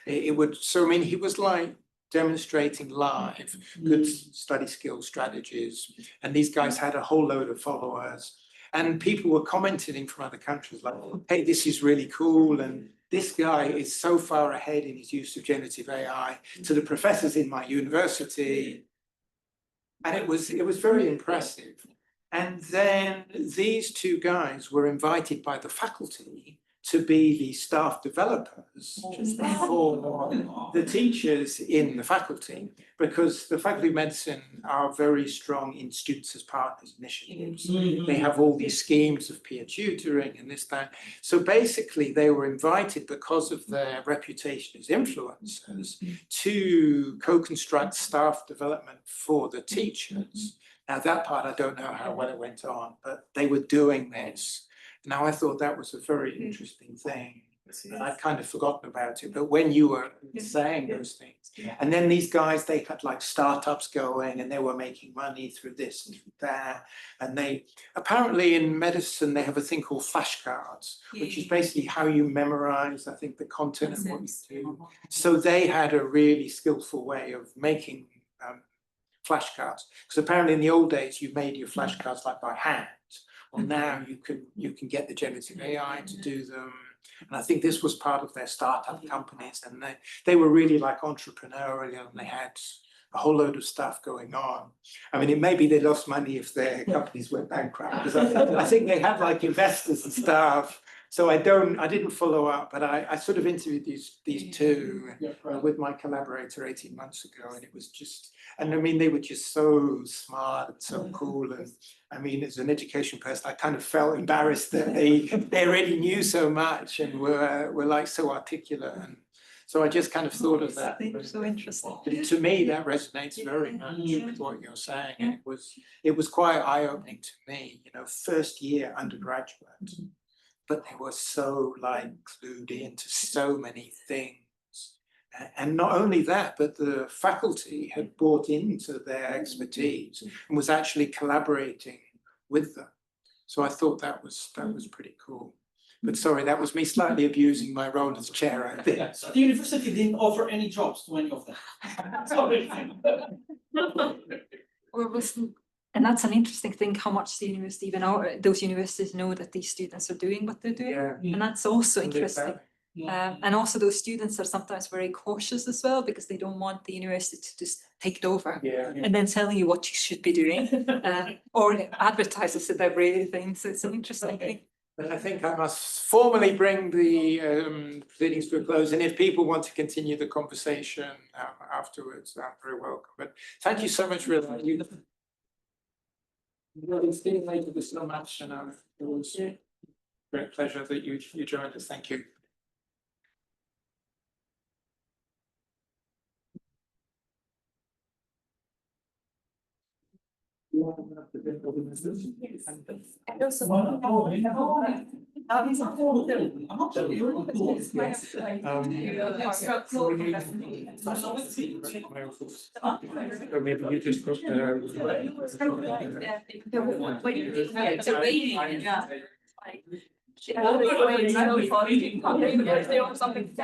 It would, so I mean, he was like demonstrating live good study skill strategies. And these guys had a whole load of followers. And people were commenting from other countries like, hey, this is really cool. And this guy is so far ahead in his use of generative AI to the professors in my university. And it was very impressive. And then these two guys were invited by the faculty to be the staff developers for the teachers in the faculty, because the Faculty of Medicine are very strong in students as partners initiatives. They have all these schemes of peer tutoring and this, that. So basically they were invited because of their reputation as influencers to co-construct staff development for the teachers. Now that part, I don't know how well it went on, but they were doing this. Now, I thought that was a very interesting thing. I'd kind of forgotten about it, but when you were saying those things, and then these guys, they had like startups going and they were making money through this and through that. And they, apparently in medicine, they have a thing called flashcards, which is basically how you memorize, I think, the content of what you do. So they had a really skillful way of making flashcards, because apparently in the old days, you made your flashcards like by hand. Well, now you can get the generative AI to do them. And I think this was part of their startup companies, and they were really like entrepreneurial, and they had a whole load of stuff going on. I mean, it may be they lost money if their companies went bankrupt, because I think they had like investors and stuff. So I didn't follow up, but I sort of interviewed these two with my collaborator 18 months ago, and it was just, and I mean, they were just so smart and so cool. And I mean, as an education person, I kind of felt embarrassed that they already knew so much and were like so articulate. And so I just kind of thought of that. So interesting. But to me, that resonates very much with what you're saying. And it was quite eye-opening to me, you know, first year undergraduate. But they were so like clued into so many things. And not only that, but the faculty had bought into their expertise and was actually collaborating with them. So I thought that was pretty cool. But sorry, that was me slightly abusing my role as chair, I think. So the university didn't offer any jobs to any of them. Sorry. And that's an interesting thing, how much the university, even those universities know that these students are doing what they're doing. Yeah. And that's also interesting. And also those students are sometimes very cautious as well, because they don't want the university to just take it over and then tell you what you should be doing, or advertises it everything. So it's an interesting thing. Then I think I must formally bring the proceedings to a close, and if people want to continue the conversation afterwards, I'm very welcome. But thank you so much, Rille. Really stimulated us so much, and it was a great pleasure that you joined us. Thank you. Maybe you just put Something.